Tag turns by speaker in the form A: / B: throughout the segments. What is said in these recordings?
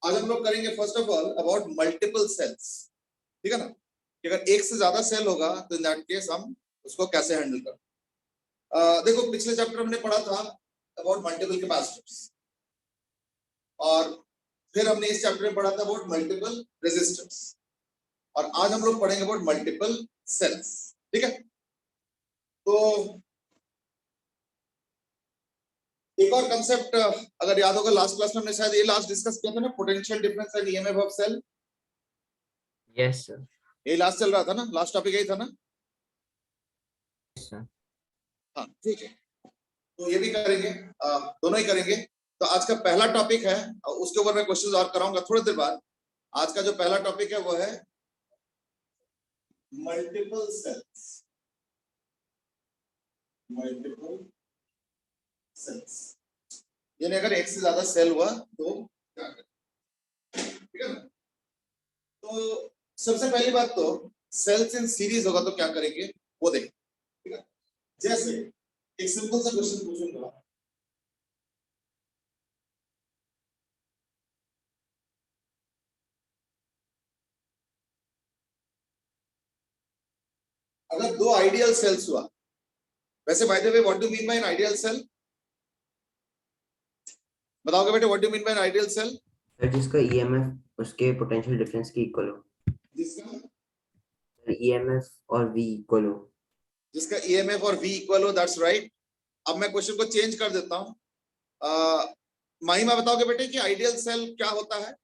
A: आज हम लोग करेंगे first of all about multiple cells, ठीक है ना, कि अगर एक से ज्यादा सेल होगा तो इन दैट केस हम उसको कैसे हैंडल करें। देखो पिछले चैप्टर हमने पढ़ा था अबाउट मल्टीपल कैपेसिटर्स और फिर हमने इस चैप्टर में पढ़ा था अबाउट मल्टीपल रेजिस्टर्स और आज हम लोग पढ़ेंगे अबाउट मल्टीपल सेल्स, ठीक है। तो एक और कंसेप्ट अगर याद होगा लास्ट क्लास में हमने शायद ये लास्ट डिस्कस किया था ना, potential difference and EMF of cell.
B: Yes sir,
A: ये लास्ट चल रहा था ना, लास्ट टॉपिक यही था ना।
B: Yes sir.
A: हाँ ठीक है, तो ये भी करेंगे, दोनों ही करेंगे। तो आज का पहला टॉपिक है, उसके ऊपर मैं क्वेश्चंस और कराऊंगा थोड़ी देर बाद। आज का जो पहला टॉपिक है वो है मल्टीपल सेल्स। मल्टीपल सेल्स यानी अगर एक से ज्यादा सेल हुआ तो क्या करें, ठीक है ना। तो सबसे पहली बात तो सेल्स इन सीरीज होगा तो क्या करेंगे वो देखें, ठीक है। जैसे एक सिंपल सा क्वेश्चन पूछूंगा, अगर दो आइडियल सेल्स हुआ, वैसे by the way what do mean by an ideal cell, बताओगे बेटे what do mean by an ideal cell?
B: Sir जिसका ईएमएफ उसके पोटेंशियल डिफरेंस की इक्वल हो,
A: जिसका
B: ईएमएफ और वी इक्वल हो।
A: जिसका ईएमएफ और वी इक्वल हो, दैट्स राइट। अब मैं क्वेश्चन को चेंज कर देता हूं। माहिमा बताओगे बेटे कि आइडियल सेल क्या होता है?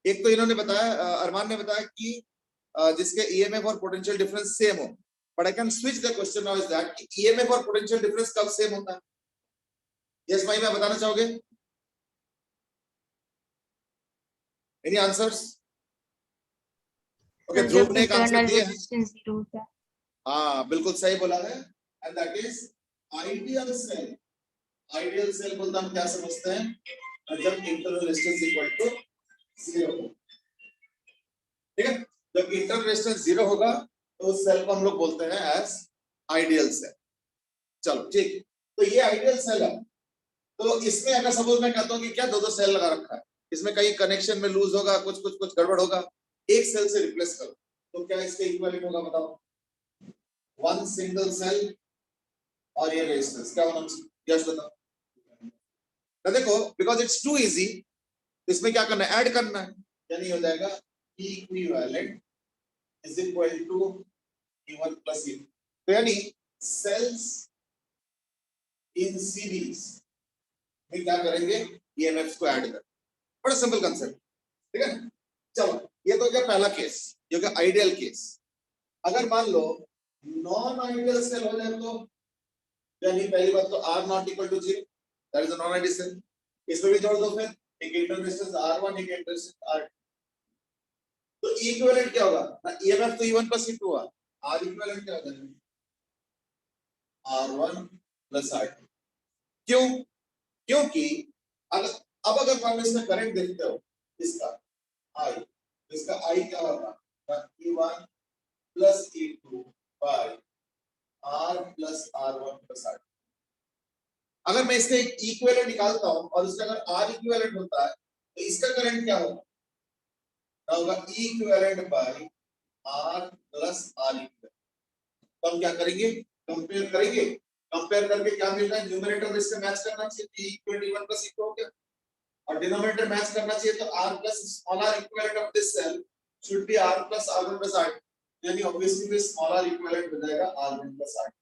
A: एक तो इन्होंने बताया, अरमान ने बताया कि जिसके ईएमएफ और पोटेंशियल डिफरेंस सेम हो, but I can switch the question now is that कि ईएमएफ और पोटेंशियल डिफरेंस कब सेम होता है? यस माहिमा बताना चाहोगे? Any answers? ओके, ध्रुव ने एक आंसर दिया है। हाँ बिल्कुल सही बोला है, and that is ideal cell. Ideal cell बोलते हम क्या समझते हैं, जब इंटरनल रेजिस्टेंस इक्वल टू 0 हो, ठीक है। जब इंटरनल रेजिस्टेंस 0 होगा तो उस सेल को हम लोग बोलते हैं एज आइडियल सेल। चलो ठीक, तो ये आइडियल सेल है। तो इसमें अगर सपोज मैं कहता हूं कि क्या दो दो सेल लगा रखा है, इसमें कहीं कनेक्शन में लूज होगा, कुछ गड़बड़ होगा, एक सेल से रिप्लेस करो तो क्या इसके इक्विवेलेंट होगा बताओ? वन सिंगल सेल और ये रेजिस्टेंस क्या होना चाहिए, यस बताओ। तो देखो बिकॉज इट्स टू इजी, इसमें क्या करना है, ऐड करना है, यानी हो जाएगा equivalent is equal to E1 plus E2। तो यानी सेल्स इन सीरीज में क्या करेंगे, ईएमएफ को ऐड कर, बड़ा सिंपल कंसेप्ट, ठीक है। चलो ये तो क्या पहला केस, ये क्या आइडियल केस। अगर मान लो नॉन आइडियल सेल हो जाए तो, यानी पहली बात तो R not equal to 0, that is a non ideal cell. इसमें भी जोड़ दो फिर, एक इंटरनल रेजिस्टेंस R1 एक इंटरनल रेजिस्टेंस R2, तो इक्विवेलेंट क्या होगा ना, ईएमएफ तो E1 प्लस E2 हुआ, R इक्विवेलेंट क्या हो जाएगा, R1 प्लस R2। क्यों? क्योंकि अगर मान लो इसमें करंट देखते हो, इसका I, इसका I क्या होगा, E1 plus E2 by R plus R1 plus R2। अगर मैं इसका एक इक्विवेलेंट निकालता हूं और इसका अगर R इक्विवेलेंट होता है तो इसका करंट क्या होगा, होगा equivalent by R plus R equivalent. तो हम क्या करेंगे, कंपेयर करेंगे, कंपेयर करके क्या मिल रहा है, न्यूमरेटर में इसका मैच करना चाहिए, P equal to 1 plus E2 हो गया, और डिनोमिनेटर मैच करना चाहिए, तो R plus small r equivalent of this cell should be R plus R1 plus R2, यानी ऑब्वियसली फिर स्मॉल r इक्विवेलेंट हो जाएगा R1 plus R2।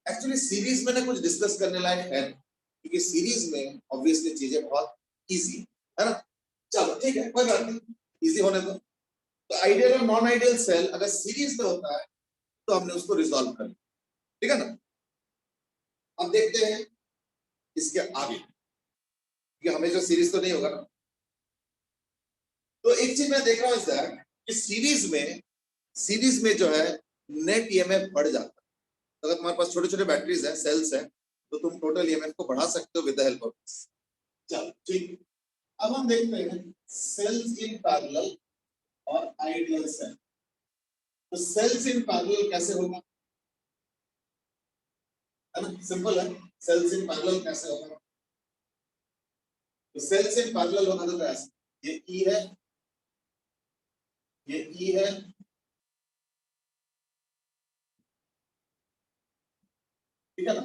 A: Actually series में ना कुछ डिस्कस करने लायक है, क्योंकि सीरीज में ऑब्वियसली चीजें बहुत इजी है ना। चलो ठीक है, कोई बात नहीं, इजी होने दो। तो आइडियल और नॉन आइडियल सेल अगर सीरीज में होता है तो हमने उसको रिजॉल्व कर लिया, ठीक है ना। अब देखते हैं इसके आगे, कि हमेशा सीरीज तो नहीं होगा ना। तो एक चीज मैं देख रहा हूं इस दैट कि सीरीज में जो है नेट ईएमएफ बढ़ जाता है। अगर तुम्हारे पास छोटे छोटे बैटरीज है, सेल्स है, तो तुम टोटल ईएमएफ को बढ़ा सकते हो with the help of this. चलो ठीक, अब हम देखते हैं सेल्स इन पैरेलल और आइडियल सेल। तो सेल्स इन पैरेलल कैसे होगा, है ना, सिंपल है। सेल्स इन पैरेलल कैसे होगा, तो सेल्स इन पैरेलल होगा तो ऐसे, ये ई है, ये ई है, ठीक है ना।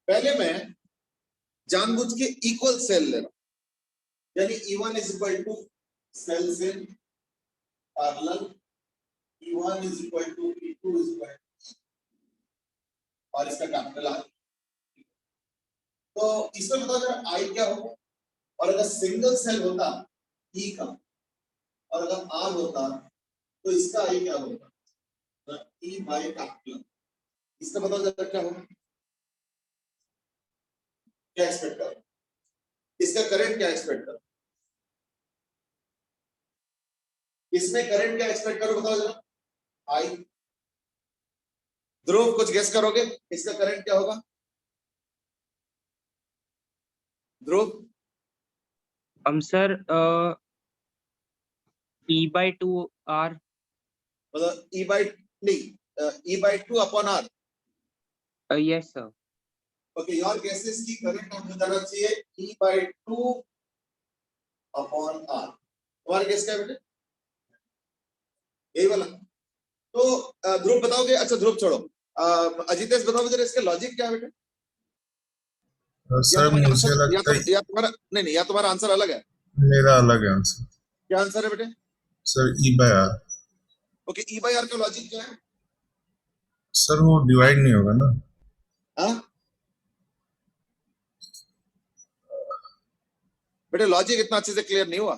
A: पहले मैं जानबूझ के इक्वल सेल ले रहा हूं, यानी E1 is equal to cell से parallel, E1 is equal to E2 is equal और इसका कैपिटल आर। तो इसमें बताओ जरा आई क्या होगा, और अगर सिंगल सेल होता ई का और अगर आर होता तो इसका आई क्या होगा, ई बाय कैपिटल। इसका बताओ जरा क्या होगा, क्या एक्सपेक्ट करो, इसका करंट क्या एक्सपेक्ट करो, इसमें करंट क्या एक्सपेक्ट करो बताओ जरा, आई। ध्रुव कुछ गेस करोगे, इसका करंट क्या होगा ध्रुव?
C: Sir E/2R।
A: मतलब ई बाई नहीं, E by two upon R.
C: Yes sir.
A: Okay, your guesses की करंट हो जाना चाहिए E by two upon R. तुम्हारा गेस क्या है बेटे, यही वाला? तो ध्रुव बताओगे? अच्छा ध्रुव छोड़ो, अजितेश बताओ जरा इसके लॉजिक क्या है बेटे?
D: सर मुझे लगता है
A: या तुम्हारा नहीं, या तुम्हारा आंसर अलग है?
D: मेरा अलग है आंसर।
A: क्या आंसर है बेटे?
D: Sir E by R.
A: Okay, E by R का लॉजिक क्या है?
D: सर वो डिवाइड नहीं होगा ना।
A: हाँ बेटे, लॉजिक इतना अच्छे से क्लियर नहीं हुआ।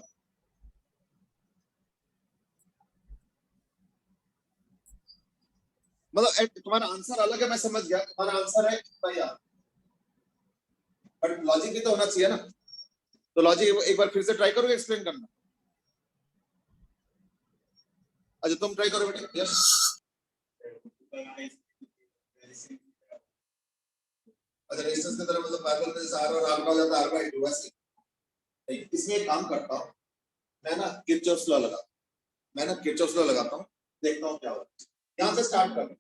A: मतलब तुम्हारा आंसर अलग है, मैं समझ गया, तुम्हारा आंसर है बाई आर, बट लॉजिक भी तो होना चाहिए ना। तो लॉजिक एक बार फिर से ट्राई करोगे एक्सप्लेन करना? अच्छा तुम ट्राई करो बेटे। यस, अच्छा रेजिस्टेंस की तरह मतलब पैरेलल में जैसे आर और आर का हो जाता है आर बाई टू, वैसे नहीं। इसमें एक काम करता हूं मैं ना, किरचॉफ्स लॉ लगाता हूं, मैं ना किरचॉफ्स लॉ लगाता हूं, देखता हूं क्या होता है। यहां से स्टार्ट करो,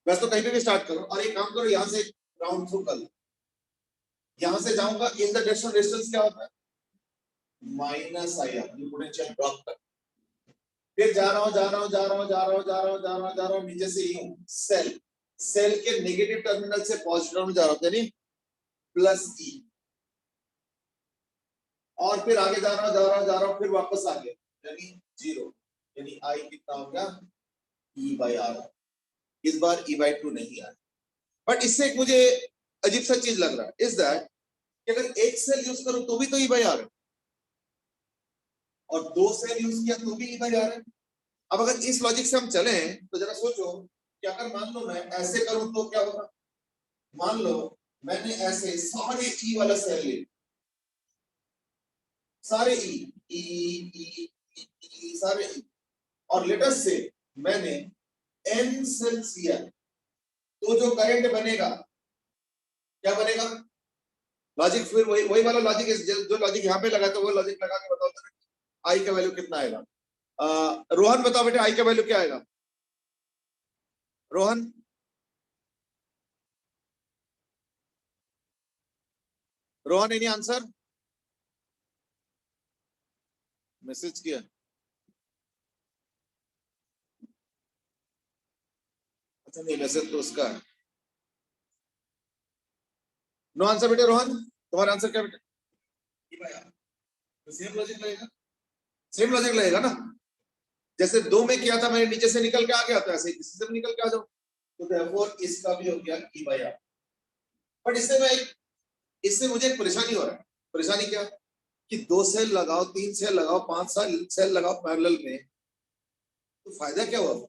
A: वैसे तो कहीं पे भी स्टार्ट करो, और एक काम करो यहां से राउंड थ्रू कर लो। यहां से जाऊंगा इन द डायरेक्शन रेजिस्टेंस क्या होता है, minus I R, potential drop कर। फिर जा रहा हूं जा रहा हूं जा रहा हूं जा रहा हूं जा रहा हूं जा रहा हूं जा रहा हूं नीचे से यूं सेल, सेल के नेगेटिव टर्मिनल से पॉजिटिव में जा रहा हूं, यानी प्लस ई, और फिर आगे जा रहा हूं जा रहा हूं जा रहा हूं, फिर वापस आ गया यानी जीरो, यानी आई कितना हो गया, ई बाई आर। इस बार ई बाई टू नहीं आया, बट इससे एक मुझे अजीब सा चीज लग रहा है, इज दैट कि अगर एक सेल यूज करूं तो भी तो ई बाई आर है, और दो सेल यूज किया तो भी ई बाई आर है। अब अगर इस लॉजिक से हम चले तो जरा सोचो कि अगर मान लो मैं ऐसे करूं तो क्या होगा। मान लो मैंने ऐसे सारे ई वाला सेल ले, सारे ई सारे ई, और लेटेस्ट से मैंने एन सेल्स लिया, तो जो करंट बनेगा क्या बनेगा, लॉजिक फिर वही वही वाला लॉजिक, जो लॉजिक यहाँ पे लगा था वो लॉजिक लगा के बताओ आई का वैल्यू कितना आएगा। रोहन बताओ बेटे आई का वैल्यू क्या आएगा, Rohan? Rohan any answer? Message किया? अच्छा नहीं, मैसेज तो उसका है। नो आंसर बेटे। रोहन तुम्हारा आंसर क्या बेटे? सेम लॉजिक लगेगा, सेम लॉजिक लगेगा ना। जैसे दो में किया था मैंने, नीचे से निकल के आ गया, तो ऐसे इसी से निकल के आ जाओ, तो देयरफॉर इसका भी हो गया ई बाई आर। बट इससे मुझे एक परेशानी हो रहा है। परेशानी क्या, कि दो सेल लगाओ, तीन सेल लगाओ, पांच सेल लगाओ पैरेलल में, तो फायदा क्या हुआ?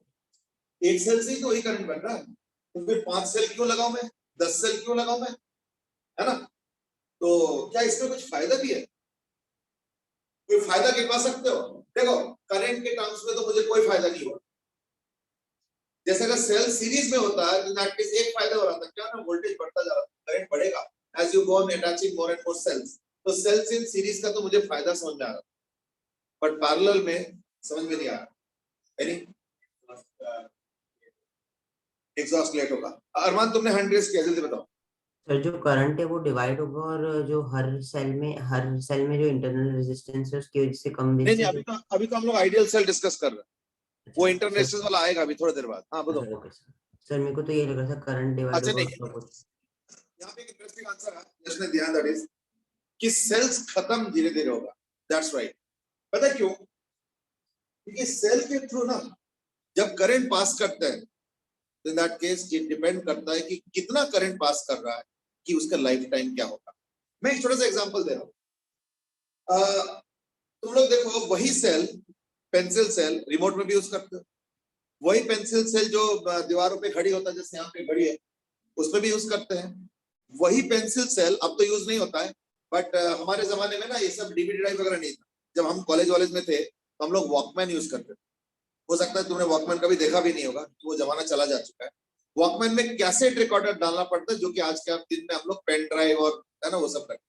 A: एक सेल से ही तो वही करंट बन रहा है, तो फिर पांच सेल क्यों लगाऊं मैं, 10 सेल क्यों लगाऊं मैं, है ना? तो क्या इसमें कुछ फायदा भी है? कोई फायदा गिनवा सकते हो? देखो करंट के टर्म्स में तो मुझे कोई फायदा नहीं हुआ। जैसे अगर सेल सीरीज में होता है तो दैट मींस एक फायदा हो रहा था क्या ना, वोल्टेज बढ़ता जा रहा था, करंट बढ़ेगा as you go on attaching more and more cells. तो सेल्स इन सीरीज का तो मुझे फायदा समझ में आ रहा, बट पैरेलल में समझ में नहीं आ रहा। यानी एग्जॉस्ट लेट होगा। अरमान तुमने हैंड रेस किया, जल्दी बताओ।
B: सर जो करंट है वो डिवाइड होगा और जो हर सेल में जो इंटरनल रेजिस्टेंस है उसकी वजह से कम दिन
A: नहीं
B: से
A: नहीं, अभी तो हम लोग आइडियल सेल डिस्कस कर रहे हैं, वो
B: अच्छा सर।
A: इंटरनेशनल वाला आएगा अभी थोड़ी देर बाद। हाँ बोलो।
B: अच्छा ओके सर। सर मेरे को तो ये लग रहा था करंट डिवाइड
A: अच्छा
B: होगा
A: नहीं,
B: उसका कुछ।
A: यहाँ पे एक इंटरेस्टिंग आंसर है जिसने दिया, दैट इज कि सेल्स खत्म धीरे धीरे होगा। That's right. पता है क्यों? क्योंकि सेल के थ्रू ना जब करंट पास करते हैं, in that case it depend करता है कि कितना करंट पास कर रहा है कि उसका लाइफ टाइम क्या होगा। मैं एक छोटा सा एग्जांपल दे रहा हूँ। तुम लोग देखो, वही सेल, पेंसिल सेल रिमोट में भी यूज करते हो, वही पेंसिल सेल जो दीवारों पे खड़ी होता है, जैसे यहाँ पे खड़ी है, उसमें भी यूज करते हैं। वही पेंसिल सेल अब तो यूज नहीं होता है, बट हमारे जमाने में ना ये सब डीवीडी ड्राइव वगैरह नहीं था। जब हम कॉलेज में थे तो हम लोग वॉकमैन यूज करते थे। हो सकता है तुमने वॉकमैन कभी देखा भी नहीं होगा, वो जमाना चला जा चुका है। वॉकमैन में कैसेट रिकॉर्डर डालना पड़ता है, जो कि आज के दिन में हम लोग पेन ड्राइव और है ना वो सब करते।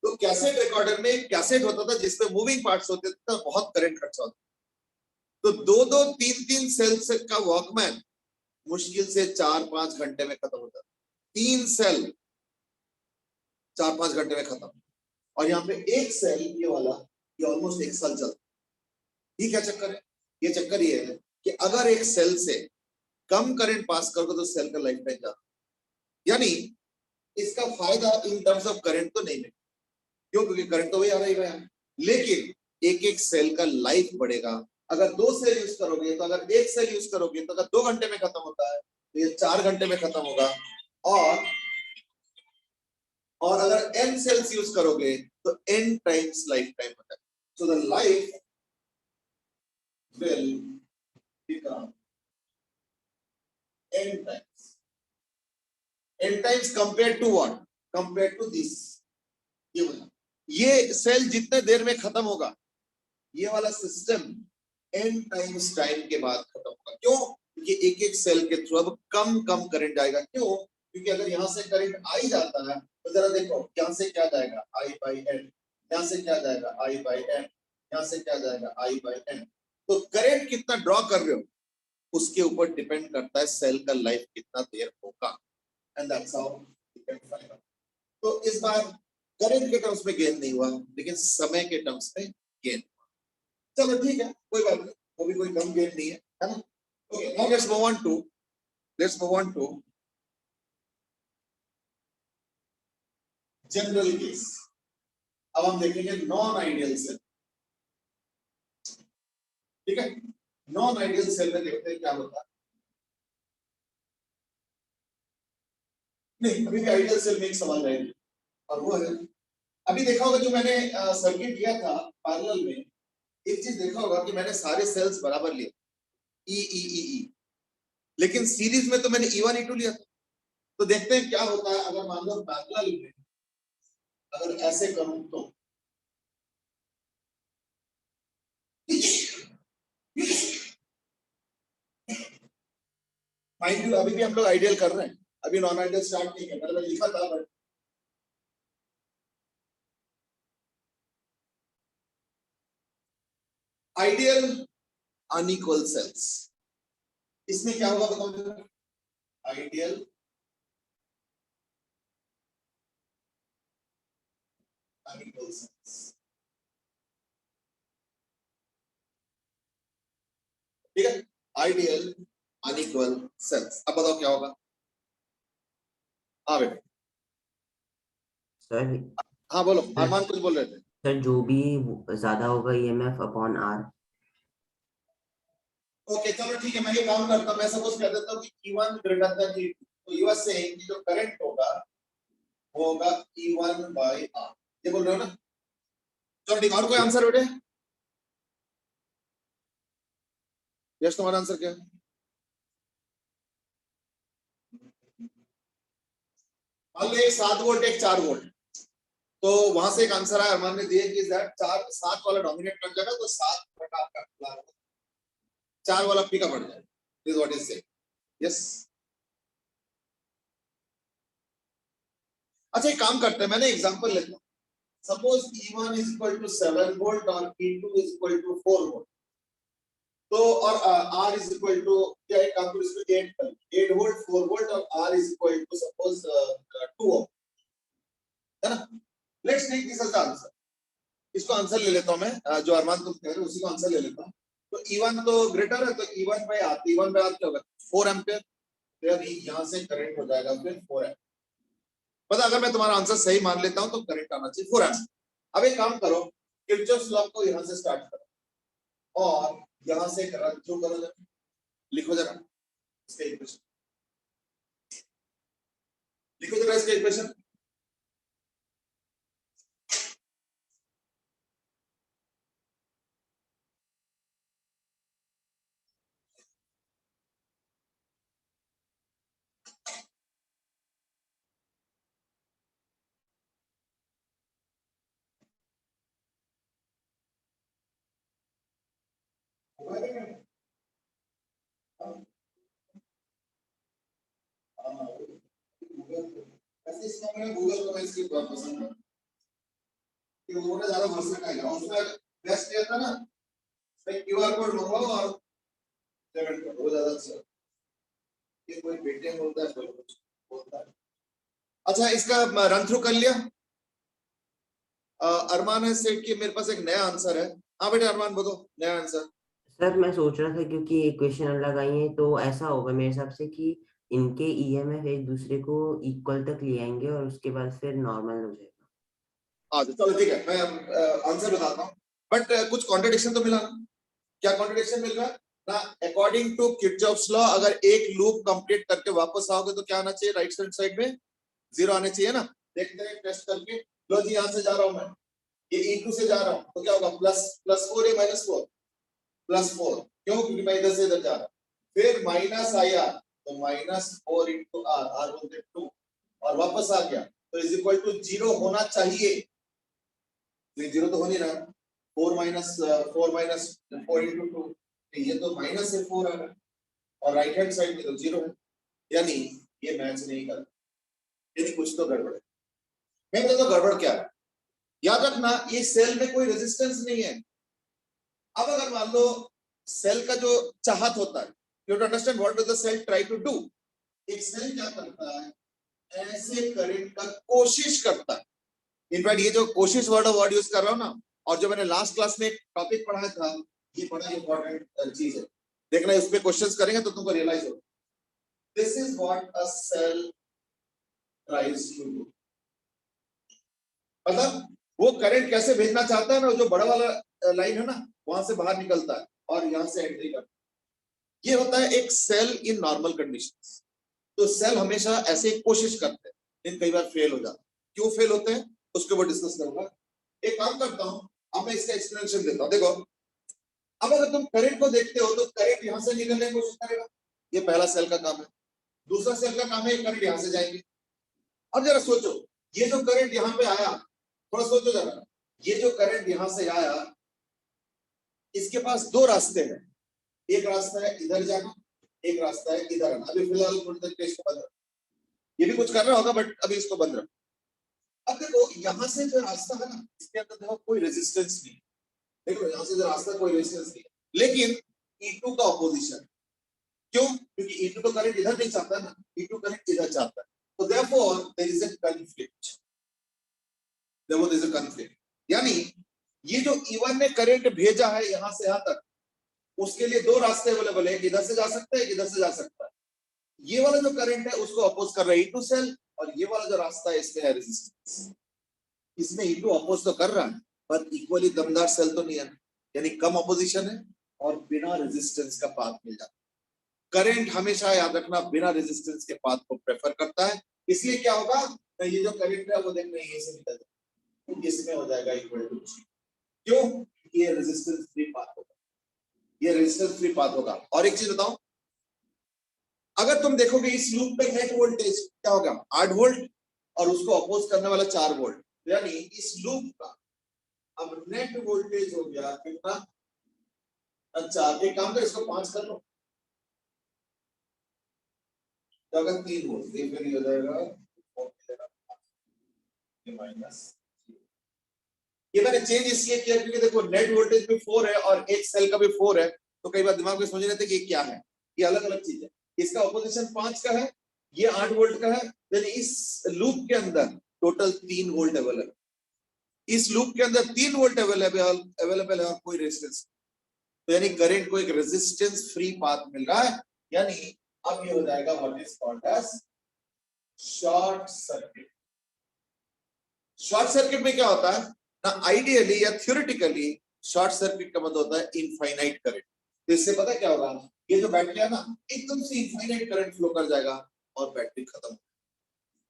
A: तो कैसेट रिकॉर्डर में एक कैसेट होता था जिसमें मूविंग पार्ट्स होते थे, तो बहुत करंट खर्चा होता। तो 2-2, 3-3 सेल्स का वॉकमैन मुश्किल से 4-5 घंटे में खत्म होता। 3 सेल 4-5 घंटे में खत्म। और यहाँ पे एक सेल ये वाला, ये ऑलमोस्ट 1 साल चलता। ये क्या चक्कर है? ये चक्कर ये है कि अगर एक सेल से कम करंट पास करोगे तो सेल का लाइफ टाइम जाता, यानी इसका फायदा इन टर्म्स ऑफ करंट तो नहीं मिलेगा। क्यों? क्योंकि करंट तो वही आ रहा है, लेकिन एक एक सेल का लाइफ बढ़ेगा। अगर 2 सेल यूज करोगे तो, अगर 1 सेल यूज करोगे तो अगर 2 घंटे में खत्म होता है तो ये 4 घंटे में खत्म होगा। और अगर n सेल्स यूज करोगे तो n टाइम्स लाइफ टाइम होता है। So the life will become n times. N times compared to what? Compared to this. ये सेल जितने देर में खत्म होगा, ये वाला सिस्टम n टाइम्स टाइम के बाद खत्म होगा। क्यों? क्योंकि एक एक सेल के थ्रू अब कम कम करंट जाएगा। क्यों? क्योंकि अगर यहाँ से करंट आ ही जाता है तो जरा देखो, यहाँ से क्या जाएगा I/N, यहाँ से क्या जाएगा I/N, यहाँ से क्या जाएगा I/N। तो करंट कितना ड्रॉ कर रहे हो उसके ऊपर डिपेंड करता है सेल का लाइफ कितना देर होगा। And that's how you can find out. तो इस बार करंट के टर्म्स में गेन नहीं हुआ, लेकिन समय के टर्म्स में गेन। चलो ठीक है, कोई बात नहीं, वो भी कोई कम गेन नहीं है ना। Okay, now let's move on to general case. अब हम देखेंगे नॉन आइडियल सेल। ठीक है, नॉन आइडियल सेल में देखते हैं क्या होता है। नहीं, अभी भी आइडियल सेल में एक सवाल रहेगा, और वो है, अभी देखा होगा जो मैंने सर्किट दिया था पैरेलल में, एक चीज देखा होगा कि मैंने सारे सेल्स बराबर लिए, ई ई ई ई, लेकिन सीरीज में तो मैंने E1 E2 लिया था। तो देखते हैं क्या होता है अगर मान लो पैरेलल में अगर ऐसे करूं तो माइंड यू, अभी भी हम लोग आइडियल कर रहे हैं, अभी नॉन आइडियल स्टार्ट नहीं है। मैंने लिखा था बट आइडियल अनइक्वल सेल्स, इसमें क्या होगा बताओ? आइडियल अनइक्वल सेल्स, ठीक है, आइडियल अनइक्वल सेल्स। अब बताओ क्या होगा? हाँ बेटा,
B: सर
A: हाँ बोलो, अरमान कुछ बोल रहे थे।
B: सर जो भी ज्यादा होगा ईएमएफ अपॉन आर।
A: ओके चलो ठीक है, मैं ये काम करता हूँ, मैं सपोज कर देता हूँ कि E1 ग्रेटर देन E2, तो यू आर सेइंग कि जो करंट होगा वो होगा E1 बाय R, ये बोल रहे हो ना? चलो ठीक, और कोई आंसर बेटे? यस, तुम्हारा आंसर क्या है? मान लो एक 7 वोल्ट एक 4 वोल्ट, तो वहां से एक आंसर आया, अरमान ने दिया कि दैट 7 वाला डोमिनेट कर जाएगा तो 7 बटा आपका 4 वाला फीका पड़ जाएगा। दिस व्हाट इज से। यस, अच्छा एक काम करते हैं, मैंने एग्जांपल लेता हूं। Suppose E1 is equal to 7 volt और E2 is equal to 4 volt, तो और R is equal to क्या, एक काम करो इसको 8 वोल्ट 4 वोल्ट और R is equal to suppose 2 ohm, है ना? Let's take this as the answer. इसको आंसर ले लेता हूं मैं, जो अरमान तुम कह रहे हो उसी को आंसर ले लेता हूं। तो E1 तो ग्रेटर है, तो E1 बाय R क्या होगा 4 एम्पियर। तो अभी यहां से करंट हो जाएगा फिर 4 एम्पियर। पता, अगर मैं तुम्हारा आंसर सही मान लेता हूं तो करंट आना चाहिए 4 एम्पियर। अब एक काम करो, किरचॉफ्स लॉ को यहां से स्टार्ट करो और यहां से करंट जो करो जरा, लिखो जरा इसका इक्वेशन, लिखो जरा इसका इक्वेशन। ऐसे इसका मैंने गूगल को इसकी बहुत पसंद है कि उन्होंने ज्यादा भरोसा खाएगा। उसमें बेस्ट ये था ना, मैं क्यूआर कोड मंगवाओ और पेमेंट करो, वो ज्यादा अच्छा है। ये कोई पेटीएम होता है, कोई कुछ होता है। अच्छा, इसका रन थ्रू कर लिया। अरमान है सेठ कि मेरे पास एक नया आंसर है। हाँ बेटा अरमान बोलो नया आंसर।
B: सर मैं सोच रहा था क्योंकि इक्वेशन अलग आई है तो ऐसा होगा मेरे हिसाब से कि इनके ईएमएफ एक दूसरे को इक्वल तक ले आएंगे और उसके बाद फिर नॉर्मल हो जाएगा।
A: अच्छा चलो ठीक है, मैं आंसर बताता हूँ। बट कुछ कॉन्ट्रडिक्शन तो मिला ना? क्या कॉन्ट्रडिक्शन मिल रहा है ना? अकॉर्डिंग टू किरचॉफ्स लॉ अगर एक लूप कंप्लीट करके वापस आओगे तो क्या आना चाहिए? राइट हैंड साइड में 0 आने चाहिए ना? देखते हैं टेस्ट करके। लो जी यहां से जा रहा हूं मैं, ये E2 से जा रहा हूं तो क्या होगा? +4 या -4? +4। क्यों? क्योंकि मैं इधर से इधर जा रहा हूं। फिर माइनस आया तो -4 × R, R बोलते हैं 2, और वापस आ गया तो इज इक्वल टू 0 होना चाहिए। तो 0 तो हो नहीं रहा। 4 - 4 × 2, ये तो माइनस से 4 आ रहा है और राइट हैंड साइड में तो 0 है, यानी ये मैच नहीं कर, यानी कुछ तो गड़बड़ है। मैं बताता हूं गड़बड़ क्या है। याद रखना ये सेल में कोई रेजिस्टेंस नहीं है। अब अगर मान लो सेल का जो चाहत होता है, you have to understand what does the cell try to do. एक सेल क्या करता है, ऐसे करंट का कोशिश करता है। इनफैक्ट ये जो कोशिश वर्ड यूज कर रहा हूं ना, और जो मैंने लास्ट क्लास में एक टॉपिक पढ़ाया था, ये बड़ा इंपॉर्टेंट चीज है। देखना इस पे क्वेश्चंस करेंगे तो तुमको रियलाइज होगा। This is what a cell tries to do. मतलब वो करंट कैसे भेजना चाहता है ना, जो बड़ा वाला लाइन है ना वहां से बाहर निकलता है और यहां से एंट्री करता है। ये होता है एक सेल इन नॉर्मल कंडीशंस। तो सेल हमेशा ऐसे कोशिश करते हैं, लेकिन कई बार फेल हो जाते हैं। क्यों फेल होते हैं उसके ऊपर डिस्कस करूंगा। एक काम करता हूं, अब मैं इसका एक्सप्लेनेशन देता हूं। देखो अब अगर तुम करंट को देखते हो तो करंट यहां से निकलने की कोशिश करेगा, ये पहला सेल का काम है। दूसरा सेल का काम है करंट यहां से जाएंगे। अब जरा सोचो, ये जो करंट यहां पे आया, थोड़ा सोचो जरा, ये जो करंट यहां से आया इसके पास दो रास्ते हैं। एक रास्ता है इधर जाना, एक रास्ता है इधर आना। अभी फिलहाल थोड़ी देर के इसको बंद रखो, ये भी कुछ कर रहा होगा बट अभी इसको बंद रखो। अब देखो यहां से जो रास्ता है ना, इसके अंदर देखो कोई रेजिस्टेंस नहीं। देखो यहां से जो रास्ता कोई रेजिस्टेंस नहीं, लेकिन E2 का ऑपोजिशन। क्यों? क्योंकि E2 तो करंट इधर नहीं चाहता ना, E2 करंट इधर चाहता है। तो therefore there is a conflict, therefore there is a conflict। यानी ये जो E1 ने करंट भेजा है यहां से यहां तक, उसके लिए दो रास्ते अवेलेबल है, एक इधर से जा सकता है, एक इधर से जा सकता है। ये वाला जो करंट है उसको अपोज कर रहा है E2 सेल, और ये वाला जो रास्ता है इसमें है रेजिस्टेंस। इसमें E2 अपोज तो कर रहा है पर इक्वली दमदार सेल तो नहीं है, यानी कम अपोजिशन है और बिना रेजिस्टेंस का पाथ मिल जाता है। करंट हमेशा याद रखना बिना रेजिस्टेंस के पाथ को प्रेफर करता है। इसलिए क्या होगा, ये जो करंट है वो देखना ये से निकल जाएगा, इसमें हो जाएगा इक्वल टू 0। क्यों? ये रेजिस्टेंस फ्री पाथ होगा, ये रेजिस्टेंस फ्री पाथ होगा। और एक चीज बताऊं, अगर तुम देखोगे इस लूप पे नेट वोल्टेज क्या होगा 8 वोल्ट और उसको अपोज करने वाला 4 वोल्ट, यानी इस लूप का अब नेट वोल्टेज हो गया कितना? अच्छा एक काम कर, इसको 5 कर लो, तो अगर 3 वोल्ट ये फिर हो जाएगा माइनस। ये मैंने चेंज इसलिए किया क्योंकि देखो नेट वोल्टेज भी 4 है और एक सेल का भी 4 है, तो कई बार दिमाग में सोच रहे थे कि ये क्या है, ये अलग अलग चीज है। इसका ऑपोजिशन 5 का है, ये 8 वोल्ट का है, यानी इस लूप के अंदर टोटल 3 वोल्ट अवेलेबल, इस लूप के अंदर 3 वोल्ट अवेलेबल है और कोई रेजिस्टेंस, तो यानी करंट को एक रेजिस्टेंस फ्री पाथ मिल रहा है, यानी अब ये हो जाएगा what is called as short circuit. Short circuit में क्या होता है ना, आइडियली या थ्योरेटिकली शॉर्ट सर्किट का मतलब होता है इनफाइनाइट करंट। तो इससे पता क्या होगा, ये जो बैटरी है ना एकदम से इनफाइनाइट करंट फ्लो कर जाएगा और बैटरी खत्म।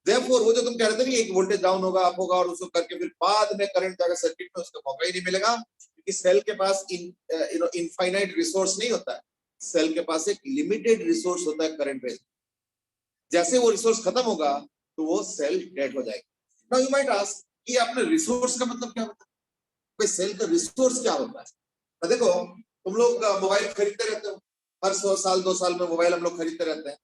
A: Therefore, वो जो तुम कह रहे थे कि एक वोल्टेज डाउन होगा अप होगा और उसको करके फिर बाद में करंट जाएगा सर्किट में, उसका मौका ही नहीं मिलेगा, क्योंकि सेल के पास इनफाइनाइट रिसोर्स नहीं होता है, सेल के पास एक लिमिटेड रिसोर्स होता है करंट बेस्ड। जैसे वो रिसोर्स खत्म होगा तो वो सेल डेड हो जाएगी। नाउ यू माइट आस्क कि आपने रिसोर्स का मतलब क्या होता है, भाई सेल का रिसोर्स क्या होता है? तो देखो तुम लोग मोबाइल खरीदते रहते हो, हर 100 साल 2 साल में मोबाइल हम लोग खरीदते रहते हैं।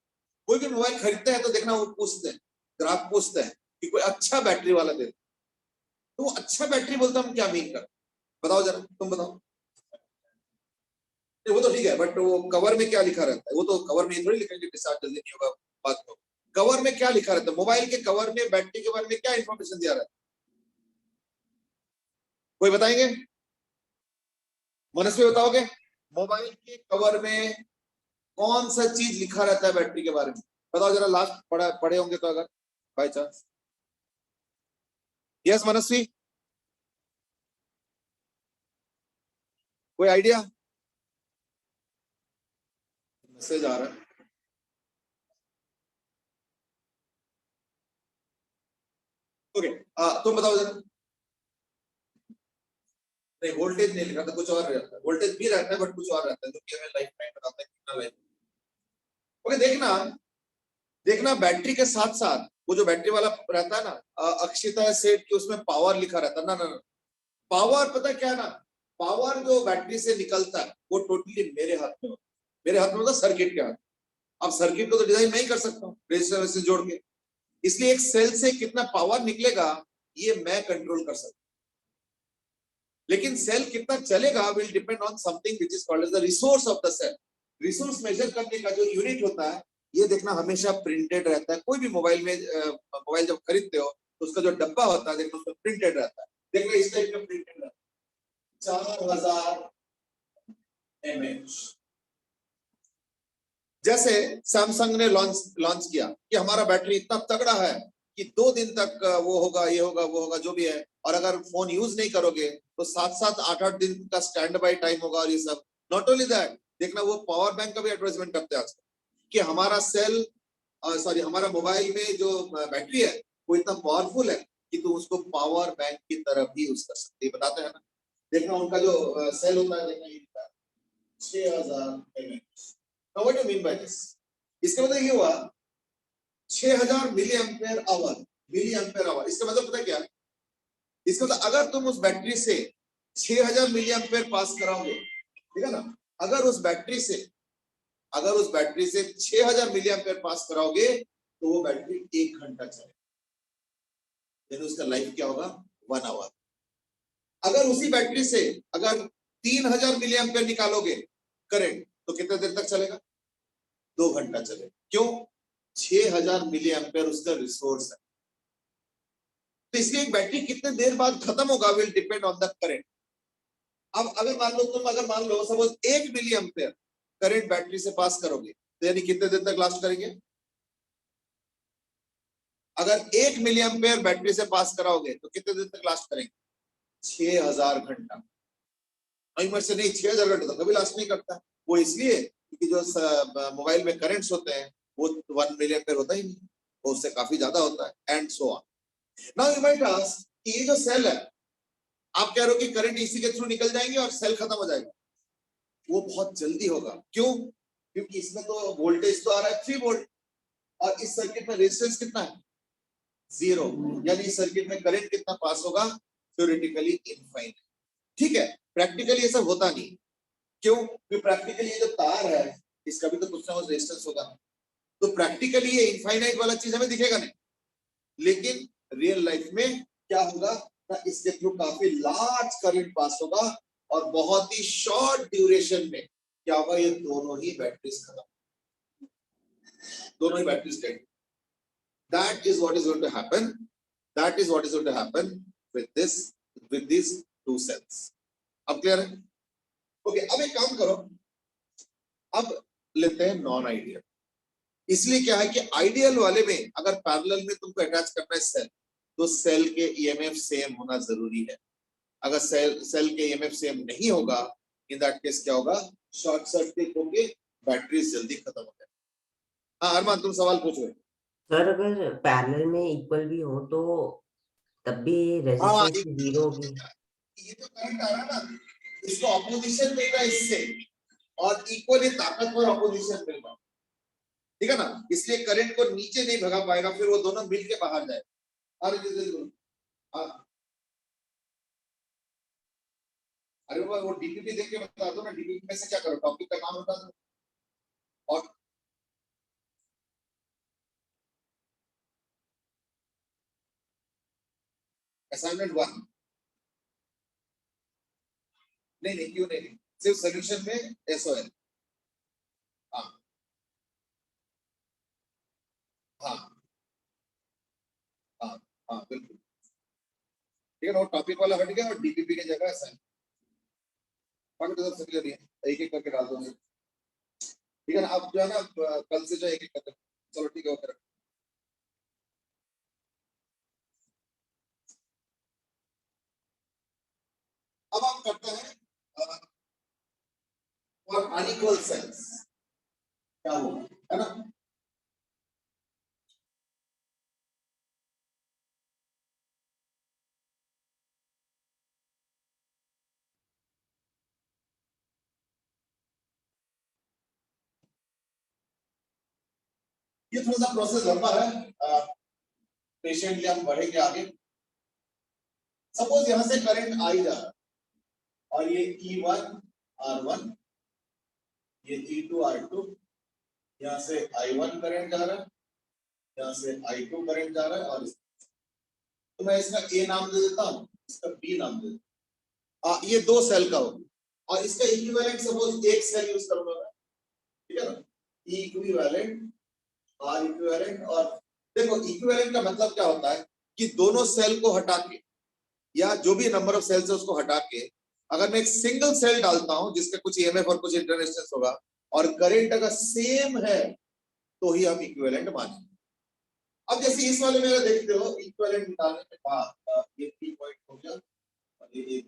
A: कोई भी मोबाइल खरीदते हैं तो देखना वो पूछते हैं, ग्राहक पूछते हैं कि कोई अच्छा बैटरी वाला दे, तो वो अच्छा बैटरी बोलते हम क्या मीन कर, बताओ जरा, तुम बताओ। वो तो ठीक है, बट वो कवर में क्या लिखा रहता है? वो तो कवर में थोड़ी लिखा है कि डिस्चार्ज जल्दी नहीं होगा, बात को कवर में क्या लिखा रहता है? मोबाइल के कवर में बैटरी के बारे में क्या इंफॉर्मेशन दिया रहता है, कोई बताएंगे? मनस्वी बताओगे मोबाइल के कवर में कौन सा चीज लिखा रहता है बैटरी के बारे में? बताओ जरा, लास्ट पढ़े होंगे तो अगर बाय चांस। यस मनस्वी, कोई आइडिया? मैसेज आ रहा है। ओके तुम बताओ जरा। नहीं वोल्टेज नहीं लिखा था, कुछ और रहता है, वोल्टेज भी रहता है बट कुछ और रहता है, जो कि हमें लाइफ टाइम बताता है कितना लाइफ। ओके देखना, देखना बैटरी के साथ साथ वो जो बैटरी वाला रहता है ना अक्षिता सेट की, उसमें पावर लिखा रहता है ना। ना पावर पता क्या है ना, पावर जो बैटरी से निकलता है वो टोटली मेरे हाथ में होता है, मेरे हाथ में होता है, सर्किट के हाथ। अब सर्किट को तो डिजाइन मैं ही कर सकता हूँ रेजिस्टर से जोड़ के, इसलिए एक सेल से कितना पावर निकलेगा ये मैं कंट्रोल कर सकता हूँ, लेकिन सेल कितना चलेगा will depend on something which is called as the resource of the cell. Resource measure करने का जो यूनिट होता है ये देखना हमेशा प्रिंटेड रहता है। कोई भी मोबाइल में मोबाइल जब खरीदते हो तो उसका जो डब्बा होता है देखना उसमें प्रिंटेड रहता है, देखना इस टाइप का प्रिंटेड रहता है 4000 mAh। जैसे सैमसंग ने लॉन्च किया कि हमारा बैटरी इतना तगड़ा है कि 2 दिन तक वो होगा ये होगा वो होगा जो भी है, और अगर फोन यूज नहीं करोगे तो 7-7 8-8 दिन का स्टैंड बाय टाइम होगा और ये सब। नॉट ओनली दैट, देखना वो पावर बैंक का भी एडवर्टाइजमेंट करते हैं आजकल कि हमारा सेल सॉरी हमारा मोबाइल में जो बैटरी है वो इतना पावरफुल है कि तुम उसको पावर बैंक की तरह भी यूज कर सकते, बताते हैं ना। देखना उनका जो सेल होता है देखना ये 6000 mAh। Now what do you mean by this? इसका मतलब ये हुआ 6000 milli ampere hour, milli ampere hour. इसका मतलब पता क्या? इसका मतलब अगर तुम उस बैटरी से 6000 मिली एम्पेयर पास कराओगे, ठीक है ना, अगर उस बैटरी से 6000 मिली एम्पेयर पास कराओगे तो वो बैटरी 1 घंटा चलेगी, यानी उसका लाइफ क्या होगा 1 आवर। अगर उसी बैटरी से अगर 3000 मिली एम्पेयर निकालोगे करंट तो कितने देर तक चलेगा? 2 घंटा चलेगा। क्यों? 6000 मिली एम्पेयर उसका रिसोर्स है, तो इसलिए एक बैटरी कितने देर बाद खत्म होगा will depend on the current. अब अगर मान लो suppose 1 milli ampere current battery से पास करोगे तो यानी कितने देर तक लास्ट करेंगे? अगर 1 मिली एम्पेयर बैटरी से पास कराओगे तो कितने देर तक लास्ट करेंगे? 6000 घंटा। से नहीं 6000 घंटा तो कभी लास्ट नहीं करता, वो इसलिए क्योंकि जो मोबाइल में करंट्स होते हैं वो 1 मिली एम्पेयर होता ही नहीं, वो उससे काफी ज्यादा होता है and so on. Now you might ask कि ये जो सेल है आप कह रहे हो कि करंट इसी के थ्रू निकल जाएंगे और सेल खत्म हो जाएगा, वो बहुत जल्दी होगा। क्यों? क्योंकि इसमें तो वोल्टेज तो आ रहा है 3 वोल्ट और इस सर्किट में रेजिस्टेंस कितना है 0, यानी इस सर्किट में करंट कितना पास होगा थ्योरेटिकली इनफाइनाइट। ठीक है, प्रैक्टिकली ये सब होता नहीं। क्यों? क्योंकि प्रैक्टिकली ये जो तार है इसका भी तो कुछ ना कुछ रेजिस्टेंस होगा, तो प्रैक्टिकली ये इनफाइनाइट वाला चीज हमें दिखेगा नहीं, लेकिन रियल लाइफ में क्या होगा ना, इसके थ्रू काफी लार्ज करंट पास होगा और बहुत ही शॉर्ट ड्यूरेशन में क्या होगा, ये दोनों ही बैटरीज खत्म, दोनों ही batteries dead. That is what is going to happen. That is what is going to happen with these two cells. अब क्लियर है? ओके, अब एक काम करो, अब लेते हैं नॉन आइडियल। इसलिए क्या है कि आइडियल वाले में अगर पैरेलल में तुमको अटैच करना है सेल, तो सेल के ईएमएफ सेम होना जरूरी है। अगर सेल के ईएमएफ सेम नहीं होगा, इन दैट केस क्या होगा, शॉर्ट सर्किट होके बैटरी जल्दी खत्म हो जाए। हाँ अरमान, तुम सवाल पूछो।
B: सर अगर पैरेलल में इक्वल भी हो तो तब भी
A: हाँ,
B: रेजिस्टेंस जीरो होगी।
A: ये जो करंट आ रहा है ना, इसको ऑपोजिशन मिल रहा है इससे, और इक्वली ताकतवर ऑपोजिशन मिल रहा है, ठीक है ना, इसलिए करंट को नीचे नहीं भगा पाएगा, फिर वो दोनों मिल के बाहर जाए। अरे वो डीपीपी देख के बता दो ना, डीपीपी में से क्या करो, टॉपिक का नाम बता दो। और असाइनमेंट 1 नहीं क्यों नहीं, सिर्फ सॉल्यूशन में एसओएल। हाँ हाँ हाँ हाँ बिल्कुल ठीक है ना, वो टॉपिक वाला हट गया और डीपीपी की जगह असाइन। बाकी तो सब क्लियर है, एक एक करके डाल दो, ठीक है ना। अब जो है ना, कल से जो एक एक करके, चलो ठीक है ओके। अब आप करते हैं और अनइक्वल सेल्स क्या होगा, है ना। ये थोड़ा सा प्रोसेस लंबा है, पेशेंटली हम बढ़ेंगे आगे। सपोज यहां से करंट आई जा रहा है और ये E1 R1, ये E2 R2, यहाँ से I1 करंट जा रहा है, यहाँ से I2 करंट जा रहा है, और तो मैं इसका A नाम दे देता हूँ, इसका B नाम दे देता हूँ। ये दो सेल का होगा, और इसका इक्विवेलेंट सपोज एक सेल यूज करूंगा मैं, ठीक है ना, इक्विवेलेंट R इक्विवेलेंट। और देखो इक्विवेलेंट का मतलब क्या होता है कि दोनों सेल को हटा के, या जो भी नंबर ऑफ सेल्स है उसको हटा के, अगर मैं एक सिंगल सेल डालता हूं जिसका कुछ ईएमएफ और कुछ इंटरनेशनल होगा, और करंट अगर सेम है, तो ही हम इक्विवेलेंट मानेंगे। अब जैसे इस वाले में अगर देखते हो, इक्विवेलेंट निकालने के बाद ये P पॉइंट हो गया और ये A,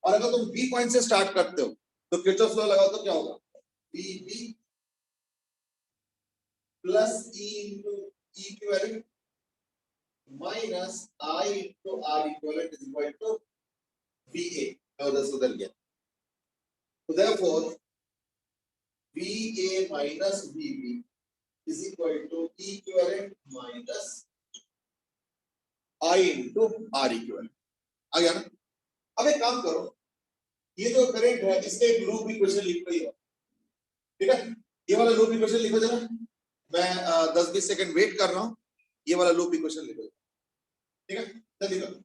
A: और अगर तुम B पॉइंट से स्टार्ट करते हो तो किरचॉफ लॉ लगाओ तो क्या होगा, VB plus E into equivalent minus I into R equivalent is equal to VA। उधर गया, तो therefore VA minus VB is equal to equivalent minus I into R equivalent। आ गया ना। अब एक काम करो, ये जो करंट है इसका एक लूप इक्वेशन लिख लो, ठीक है, ये वाला लूप इक्वेशन लिखो जरा, मैं 10-20 सेकंड वेट कर रहा हूं, ये वाला लूप इक्वेशन लिखो, ठीक है, जल्दी करो।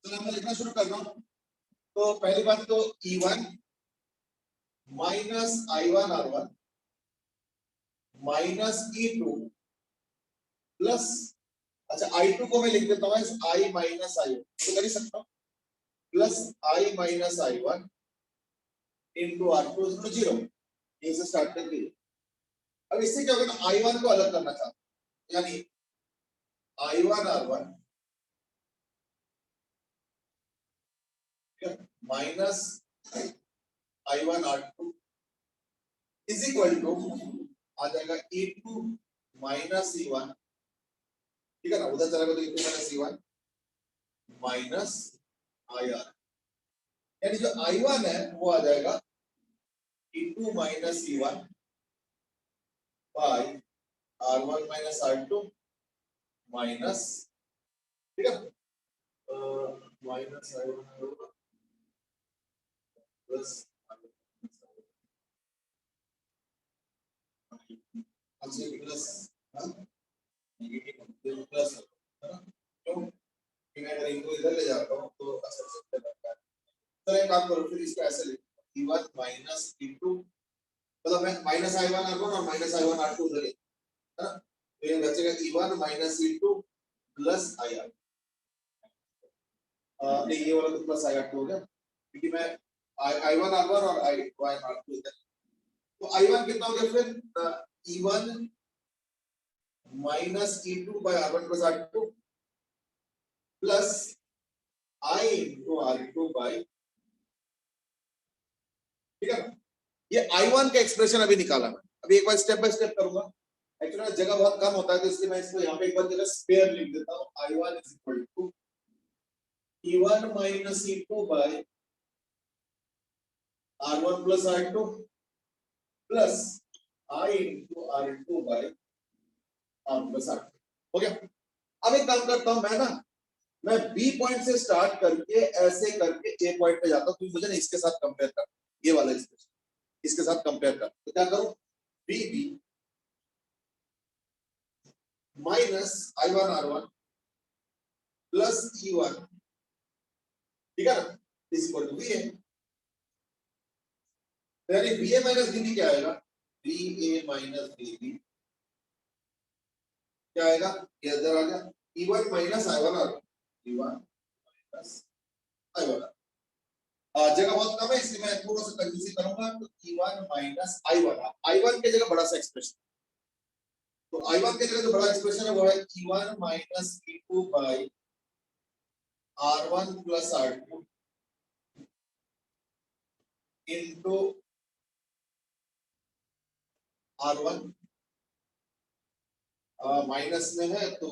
A: तो मैं लिखना शुरू कर रहा हूं। तो पहली बात तो E1 minus I1 R1 minus E2 plus, अच्छा I2 को मैं लिख देता हूँ I माइनस I1, तो कर ही सकता हूँ, plus I minus I1 into R2 is 0, यहीं से स्टार्ट कर दिए। अब इससे क्या होगा, I1 को अलग करना चाहता हूं, यानी I1 R1 minus I1 R2 is equal to आ जाएगा E2 माइनस E1, ठीक है ना, उधर चला गया तो E2 minus E1 minus IR, यानी जो I1 है वो आ जाएगा E2 minus E1 bye R1 minus R2 minus, ठीक है, minus I1 plus plus plus, क्यों? मैं अगर इनको इधर ले जाता हूँ तो असर से लगता है। तो एक काम करो, फिर इसको ऐसे लिखो E1 माइनस E2, मतलब मैं माइनस I1 R1 और माइनस I1 R2 उधर ले, है ना, तो ये बचेगा E1 minus E2 plus IR, नहीं ये वाला तो प्लस IR2 हो गया, क्योंकि मैं I1 R1 और I1 R2 इधर, तो I1 कितना हो गया फिर E1 minus E2 by R1 plus R2 plus I into R2 by, ठीक है ना, ये I1 का एक्सप्रेशन अभी निकाला मैं, अभी एक बार स्टेप बाय स्टेप करूंगा, एक्चुअली जगह बहुत कम होता है तो इसलिए मैं इसको यहाँ पे एक बार जगह स्पेयर लिख देता हूँ। I1 is equal to E1 minus E2 by R1 plus R2 plus I into R2 by R plus R2, हो गया। अब एक काम करता हूँ मैं B पॉइंट से स्टार्ट करके ऐसे करके A पॉइंट पे जाता हूँ, तो मुझे ना इसके साथ कंपेयर कर, ये वाला एक्सप्रेशन इसके साथ कंपेयर कर, तो क्या करूं, BB minus I1 R1 plus E1, ठीक है ना, इज इक्वल टू VA, यानी VA माइनस BB क्या आएगा, VA माइनस BB क्या आएगा, ये इधर आ गया, E1 minus I1 R1, E1 minus I1, जगह बहुत कम है इसलिए मैं थोड़ा सा कंफ्यूज करूंगा, तो E1 माइनस I1 के जगह बड़ा सा एक्सप्रेशन, तो I1 के जगह जो बड़ा एक्सप्रेशन है वो है E1 minus E2 by R1 plus R2 into R1, minus में है तो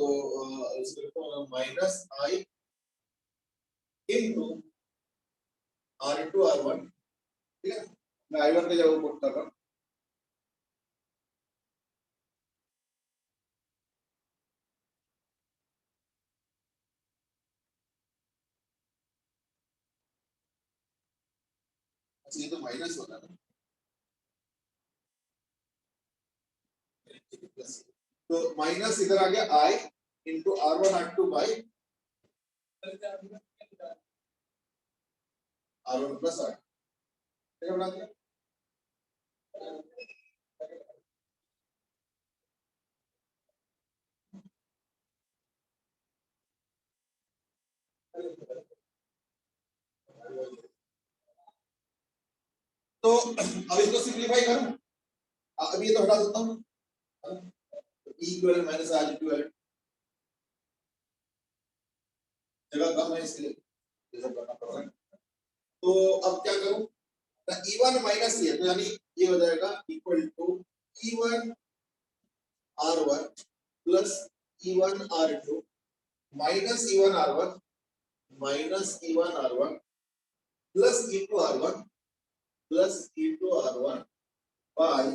A: इसको minus I into R2 R1, ठीक है, मैं I1 के जगह पुट कर रहा हूँ, अच्छा ये तो माइनस होगा ना, तो माइनस इधर आ गया I into R1 R2 by R1 plus R, ठीक है, बना दिया। तो अब इसको सिंपलीफाई करूं, अब ये तो हटा देता हूं, इक्विवेलेंट माइनस आर इक्विवेलेंट, जगह कम है इसलिए ये सब करना पड़ रहा है, तो अब क्या करूं, E1 माइनस ये, तो यानी ये हो जाएगा equal to E1 R1 plus E1 R2 minus E1 R1 minus E1 R1 plus E2 R1 plus E2 R1 by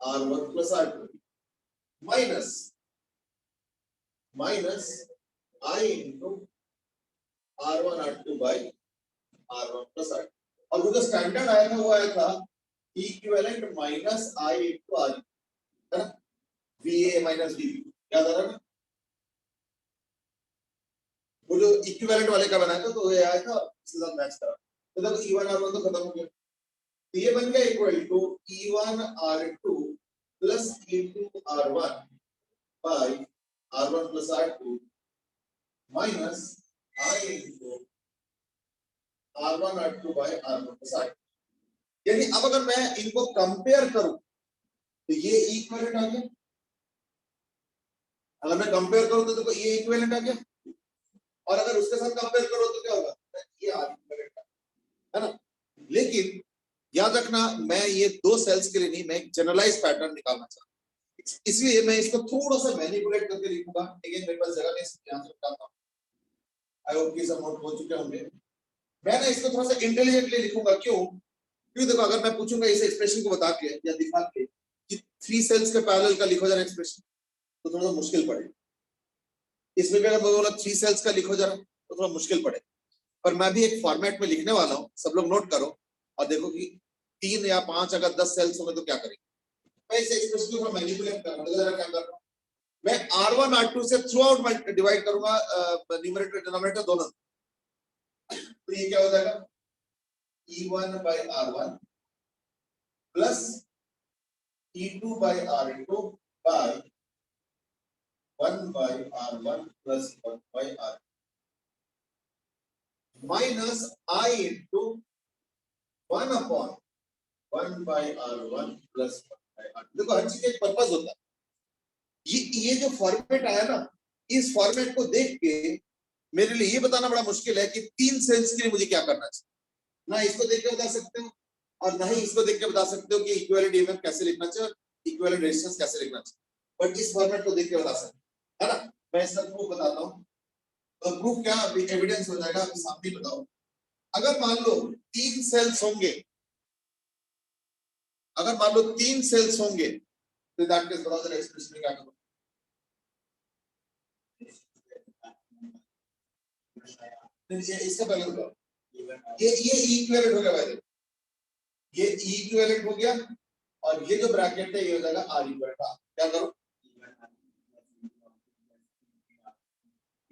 A: R1 plus R2 minus minus I into R1 R2 by R1 plus R2, और वो जो standard आया था वो आया था equivalent minus I into R, है ना, VA माइनस VB, याद आ रहा है ना, वो जो इक्विवेलेंट वाले का बनाया था तो ये आया था इसके साथ मैच करा, तो जब E1 R1 तो खत्म हो गया, तो ये बन गया equal to E1 R2 plus E2 R1 by R1 plus R2 minus I into R1 R2 by R1 plus R2, यानी अब अगर मैं इनको कंपेयर करूं तो ये इक्विवेलेंट आ गया, अगर मैं कंपेयर करूं तो देखो ये इक्विवेलेंट आ गया, और अगर उसके साथ कंपेयर करो तो क्या होगा, ये आर इक्विवेलेंट है ना, लेकिन याद रखना मैं ये दो सेल्स के लिए नहीं, मैं एक जनरलाइज पैटर्न निकालना चाहता हूं, इसलिए मैं इसको थोड़ा सा मैनिपुलेट करके लिखूंगा, लेकिन मेरे पास जगह नहीं, यहां से निकालता हूं, आई होप कि सब नोट हो चुके होंगे, मैं ना इसको थोड़ा सा इंटेलिजेंटली लिखूंगा, क्यों? क्योंकि देखो अगर मैं पूछूंगा इस एक्सप्रेशन को बता के या दिखा के कि 3 सेल्स के पैरेलल का लिखो जरा एक्सप्रेशन, तो थोड़ा सा मुश्किल पड़ेगा। इसमें भी अगर मैं बोला 3 सेल्स का लिखो जरा, तो थोड़ा मुश्किल पड़ेगा। पर मैं भी एक फॉर्मेट में लिखने वाला हूँ, सब लोग नोट करो और देखो कि 3 या 5 अगर 10 सेल्स होंगे तो क्या करेंगे। मैं इस एक्सप्रेशन को मैनिपुलेट कर रहा हूं, जरा क्या कर रहा हूं, मैं R1 R2 से थ्रू आउट मैं डिवाइड करूंगा, न्यूमरेटर डिनोमिनेटर दोनों। तो ये क्या हो जाएगा, E1 by R1 plus E2 by R2 by 1 by R1 plus 1 by R minus I into 1 upon 1 by R1 plus 1 by R2। देखो हर चीज का एक पर्पस होता है। ये जो फॉर्मेट आया ना, इस फॉर्मेट को देख के मेरे लिए ये बताना बड़ा मुश्किल है कि 3 सेल्स के लिए मुझे क्या करना चाहिए। ना इसको देख के बता सकते हो और ना ही इसको देख के बता सकते हो कि इक्विवेलेंट ईएमएफ कैसे लिखना चाहिए, इक्विवेलेंट रेजिस्टेंस कैसे लिखना चाहिए, बट इस फॉर्मेट को देख के बता सकते है ना। मैं इसका प्रूफ बताता हूँ। तो प्रूफ क्या, एविडेंस हो जाएगा, आप सामने बताओ। अगर मान लो 3 सेल्स होंगे, अगर मान लो 3 सेल्स होंगे, तो दैट केस बताओ जरा एक्सप्रेशन में क्या करो। इसका पहले बताओ, ये इक्विवेलेंट हो गया भाई, ये इक्विवेलेंट हो गया और ये जो ब्रैकेट है ये हो जाएगा आर इक्वल। क्या करो,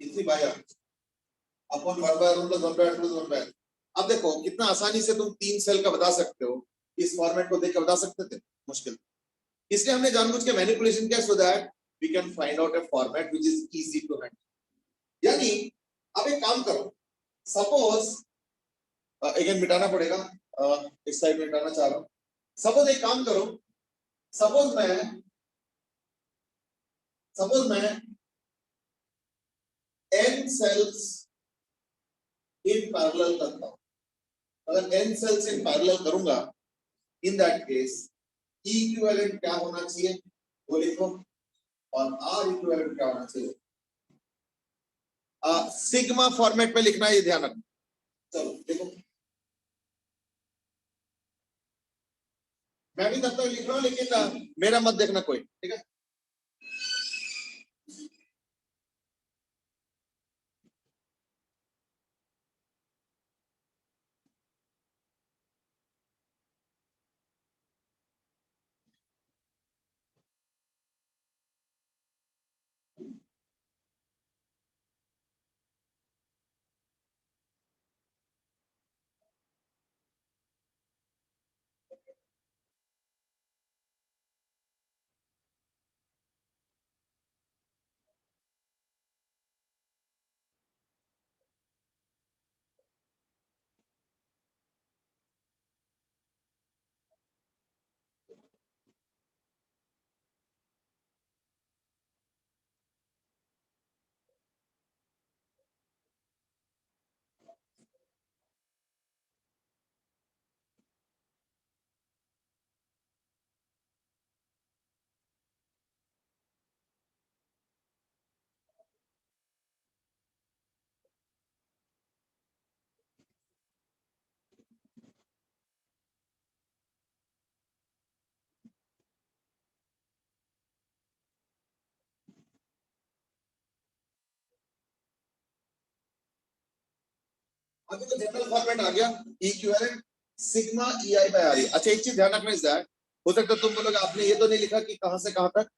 A: इसी by R upon 1 by 1 plus 1 by 2 plus 1 by. अब देखो कितना आसानी से तुम 3 सेल का बता सकते हो, इस फॉर्मेट को देख के बता सकते थे, मुश्किल। इसलिए हमने जानबूझ के मैनिपुलेशन किया so that we can find out a format which is easy to handle. यानी अब एक काम करो, सपोज अगेन मिटाना पड़ेगा, इस साइड में मिटाना चाह रहा हूं। सपोज एक काम करो, सपोज मैं n सेल्स इन पैरेलल करता हूं। अगर n सेल्स इन पैरेलल करूंगा, इन दैट केस इक्विवेलेंट क्या होना चाहिए वो लिखो, और आर इक्विवेलेंट क्या होना चाहिए, सिग्मा फॉर्मेट में लिखना है, ये ध्यान रखना। चलो देखो, मैं भी तब तक लिख रहा हूं, लेकिन मेरा मत देखना कोई, ठीक है। अभी तो जनरल फॉर्मेट आ गया, equivalent sigma EI by RE। अच्छा एक चीज ध्यान रखना इस दैट, हो सकता है तुम बोलोगे आपने ये तो नहीं लिखा कि कहां से कहां तक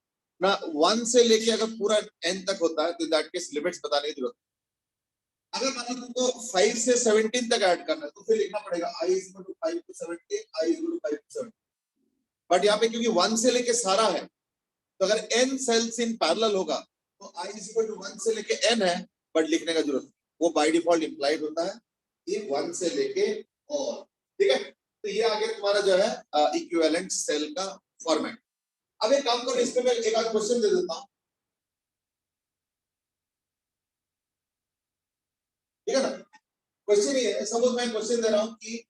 A: ना, 1 से लेके अगर पूरा n तक होता है तो दैट केस लिमिट्स बताने की जरूरत। अगर मान लो तुमको 5 से 17 तक ऐड करना है तो फिर लिखना पड़ेगा I is equal to 5 to 17, I is equal to 5 to 17। But यहाँ पे क्योंकि 1 से लेके सारा है, तो अगर n सेल्स इन पैरेलल होगा तो I is equal to 1 से लेके n है, बट लिखने का जरूरत, वो बाय डिफॉल्ट इंप्लाइड होता है, ये 1 से लेके और, ठीक है। तो ये आ गया तुम्हारा जो है इक्विवेलेंट सेल का फॉर्मेट। अब एक काम करो, इस पे मैं एक आध क्वेश्चन दे देता हूं, ठीक है ना। क्वेश्चन ये है, सपोज मैं क्वेश्चन दे रहा हूं कि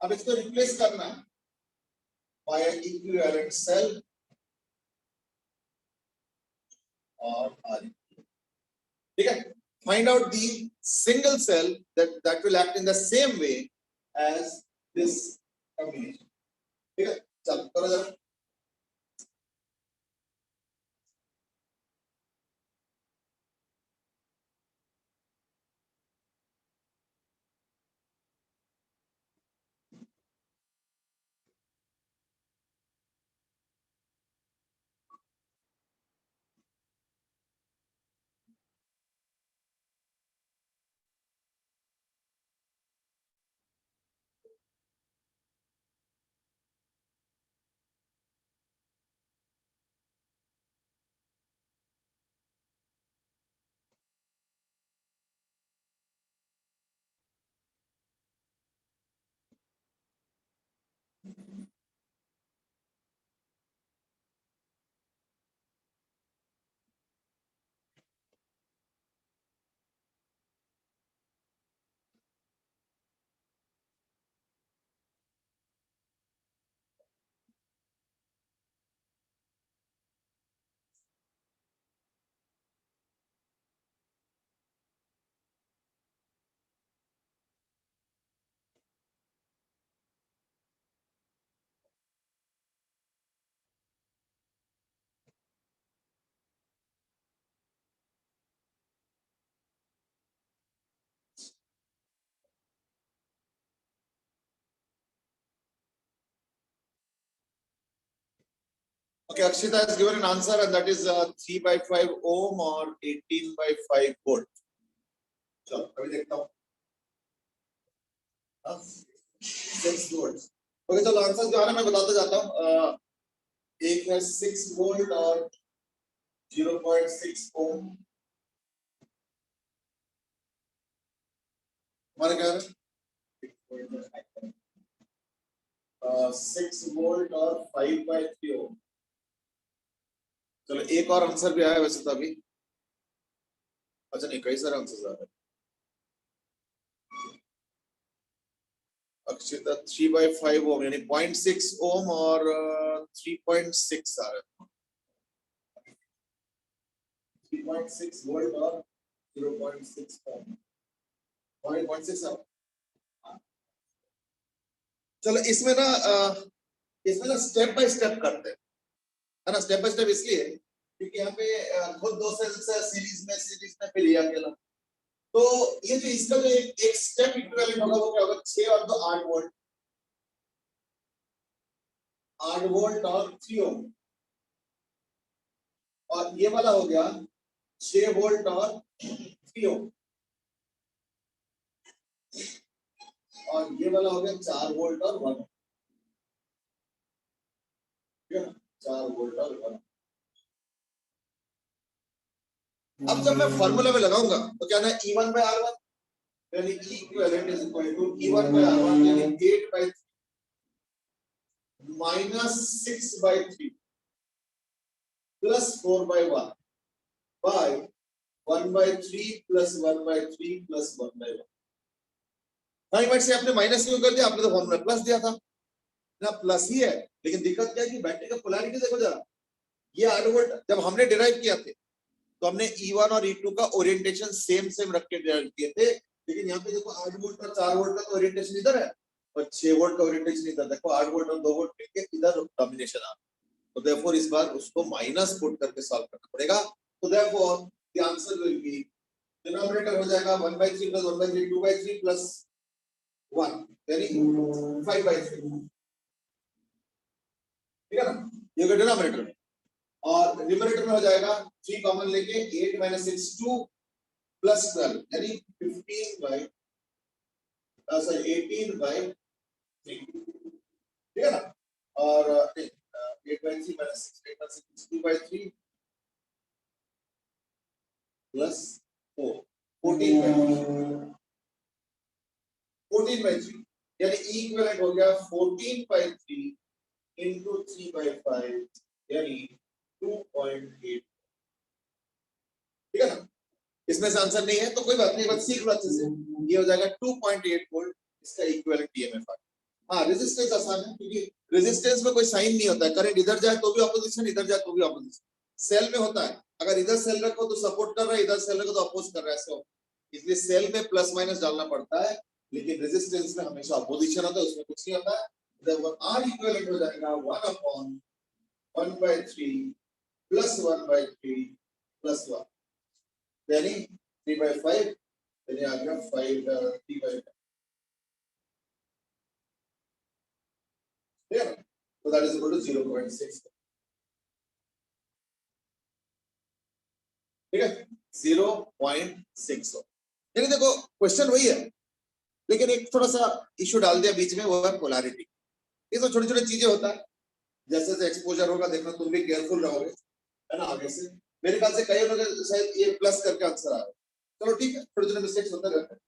A: अब इसको रिप्लेस करना है बाय इक्विवेलेंट सेल और R, ठीक है। Find out the single cell that will act in the same way as this combination, ठीक है। चलो करो जरा। Okay, Akshita has given an answer and that is 3 by 5 ohm or 18 by 5 volt. चलो अभी देखता हूँ 6 volts. Okay, चलो आंसर जो है ना मैं बताता जाता हूँ। एक है 6 वोल्ट और 0.6 ओम। हमारे क्या है 6 वोल्ट और 5 by 3 ओम। चलो एक और आंसर भी आया वैसे तो अभी। अच्छा नहीं कई सारे आंसर्स आ रहे हैं। अक्षिता 3 by 5 ओम यानी 0.6 ओम और 3.6 आ रहा है। 3.6 वोल्ट और 0.6 ओम 0.6 आ। चलो इसमें ना स्टेप बाय स्टेप करते हैं, है ना। स्टेप बाय स्टेप इसलिए क्योंकि यहाँ पे खुद दो सेल्स है सीरीज में फिर ये अकेला। तो ये जो इसका जो एक स्टेप इक्विवेलेंट होगा वो क्या होगा 6 और 2 8 वोल्ट 8 वोल्ट और 3 ओम। और ये वाला हो गया 6 वोल्ट और 3 ओम। और ये वाला हो गया 4 वोल्ट और 1 ओम, ठीक है ना। 4 वोल्ट और 1 ओम। अब जब मैं फार्मूला में लगाऊंगा तो क्या ना E1 by R1 यानी E equivalent is equal to E1 by R1 यानी 8 by 3 minus 6 by 3 plus 4 by 1 by 1 by 3 plus 1 by 3 plus 1 by 1। Five minute से आपने माइनस क्यों कर दिया? आपने तो फॉर्मूला प्लस दिया था ना, प्लस ही है। लेकिन दिक्कत क्या है कि बैटरी का पोलैरिटी देखो जरा। ये 8 वोल्ट जब हमने डिराइव किया थे तो हमने E1 और E2 का ओरिएंटेशन सेम रख के डिराइव किए थे। लेकिन यहाँ पे देखो 8 वोल्ट और 4 वोल्ट का ओरिएंटेशन इधर है और 6 वोल्ट का ओरिएंटेशन इधर। देखो 8 वोल्ट और 2 वोल्ट मिलके इधर कॉम्बिनेशन आ। तो देयरफॉर इस बार उसको माइनस पुट करके सॉल्व करना पड़ेगा। तो therefore the answer will be denominator हो जाएगा 1/3 plus 1/3 2/3 plus 1 यानी 5/3, ठीक है ना। ये का डिनोमिनेटर और न्यूमरेटर में हो जाएगा 3 कॉमन लेके 8 - 6 2 plus 12 यानी 18/3, ठीक है ना। और 8/3 - 6 8/6 2/3 plus 4 14/3 यानी इक्विवेलेंट हो गया 14/3 into 3/5 यानी 2.8, ठीक है ना। इसमें से आंसर नहीं है तो कोई बात नहीं, बस सीख लो अच्छे से। ये हो जाएगा 2.8 वोल्ट इसका इक्विवेलेंट ईएमएफ आ। हाँ रेजिस्टेंस आसान है क्योंकि रेजिस्टेंस में कोई साइन नहीं होता है, करंट इधर जाए तो भी ऑपोजिशन, इधर जाए तो भी ऑपोजिशन। सेल में होता है, अगर इधर सेल रखो तो सपोर्ट कर रहा है, इधर सेल रखो तो अपोज कर रहा है, सो इसलिए सेल में प्लस माइनस डालना पड़ता है, लेकिन रेजिस्टेंस में हमेशा अपोजिशन होता है, उसमें कुछ नहीं होता है। जब R इक्विवेलेंट हो जाएगा 1/1/3 प्लस 1/3 प्लस 1 यानी 3/5 यानी आ गया 5 Clear? So that is equal to 0.6. ठीक है 0.6। लेकिन देखो क्वेश्चन वही है, लेकिन एक थोड़ा सा इशू डाल दिया बीच में, वो है पोलैरिटी। ये तो छोटी छोटी चीजें होता है, जैसे जैसे एक्सपोजर होगा देखना तुम भी केयरफुल रहोगे, है ना। आगे से मेरे ख्याल से कई लोग शायद ये प्लस करके आंसर आ रहा है, चलो ठीक है, छोटे छोटे मिस्टेक्स होते रहते हैं,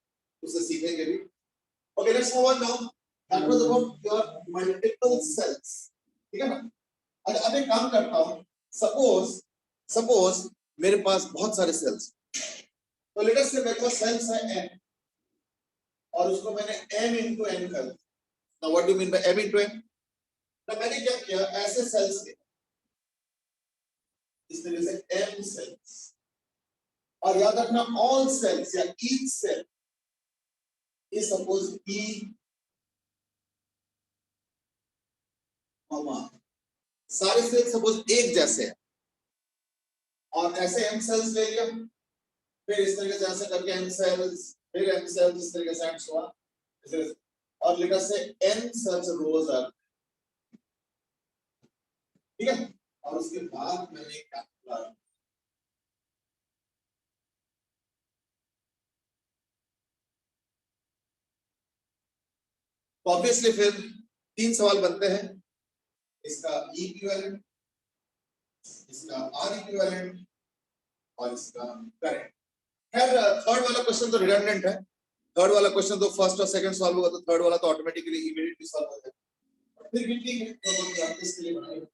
A: उससे सीखेंगे भी। Okay let's move on now, that was about your multiple cells, ठीक है ना। अब एक काम करता हूँ, सपोज मेरे पास बहुत सारे सेल्स, तो लेट अस से मेरे पास सेल्स है n और उसको मैंने m into n कर दिया। Now what do you mean by m into n? तो मैंने क्या किया, ऐसे सेल्स लिए इस तरीके से m सेल्स, और याद रखना ऑल सेल्स या each cell is suppose e मामा, सारे सेल सपोज एक जैसे हैं, और ऐसे m सेल्स ले लिया, फिर इस तरीके से ऐसे करके n सेल्स, फिर n सेल्स, इस तरीके से एंड सो ऑन, और लिखा से n सच रोज आर, ठीक है। और उसके बाद मैंने क्या किया, ऑब्वियसली फिर तीन सवाल बनते हैं, इसका E इक्विवेलेंट, इसका R इक्विवेलेंट और इसका करंट। खैर थर्ड वाला क्वेश्चन तो रिडंडेंट है, थर्ड वाला क्वेश्चन तो फर्स्ट और सेकंड सॉल्व होगा, तो थर्ड वाला तो ऑटोमेटिकली इमीडिएटली सॉल्व हो जाएगा, फिर भी ठीक है, तो हम प्रैक्टिस के लिए बनाएंगे।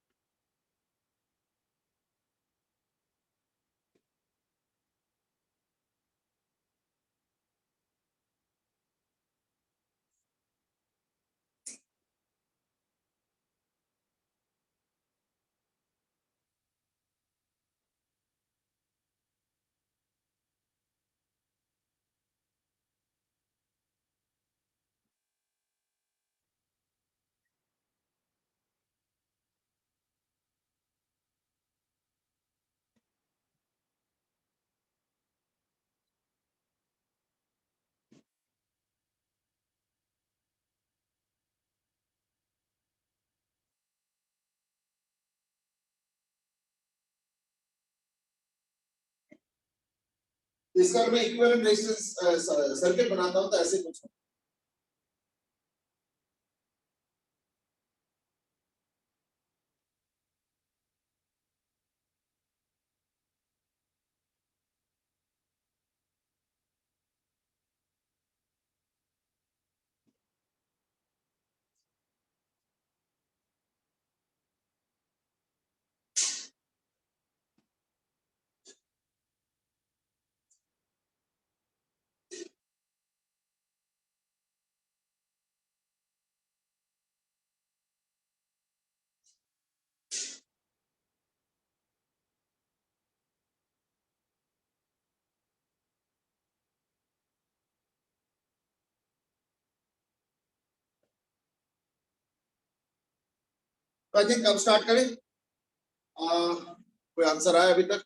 A: इसका मैं इक्विवेलेंट रेजिस्टेंस सर्किट बनाता हूं तो ऐसे कुछ है। तो आई थिंक अब स्टार्ट करें, कोई आंसर आया अभी तक?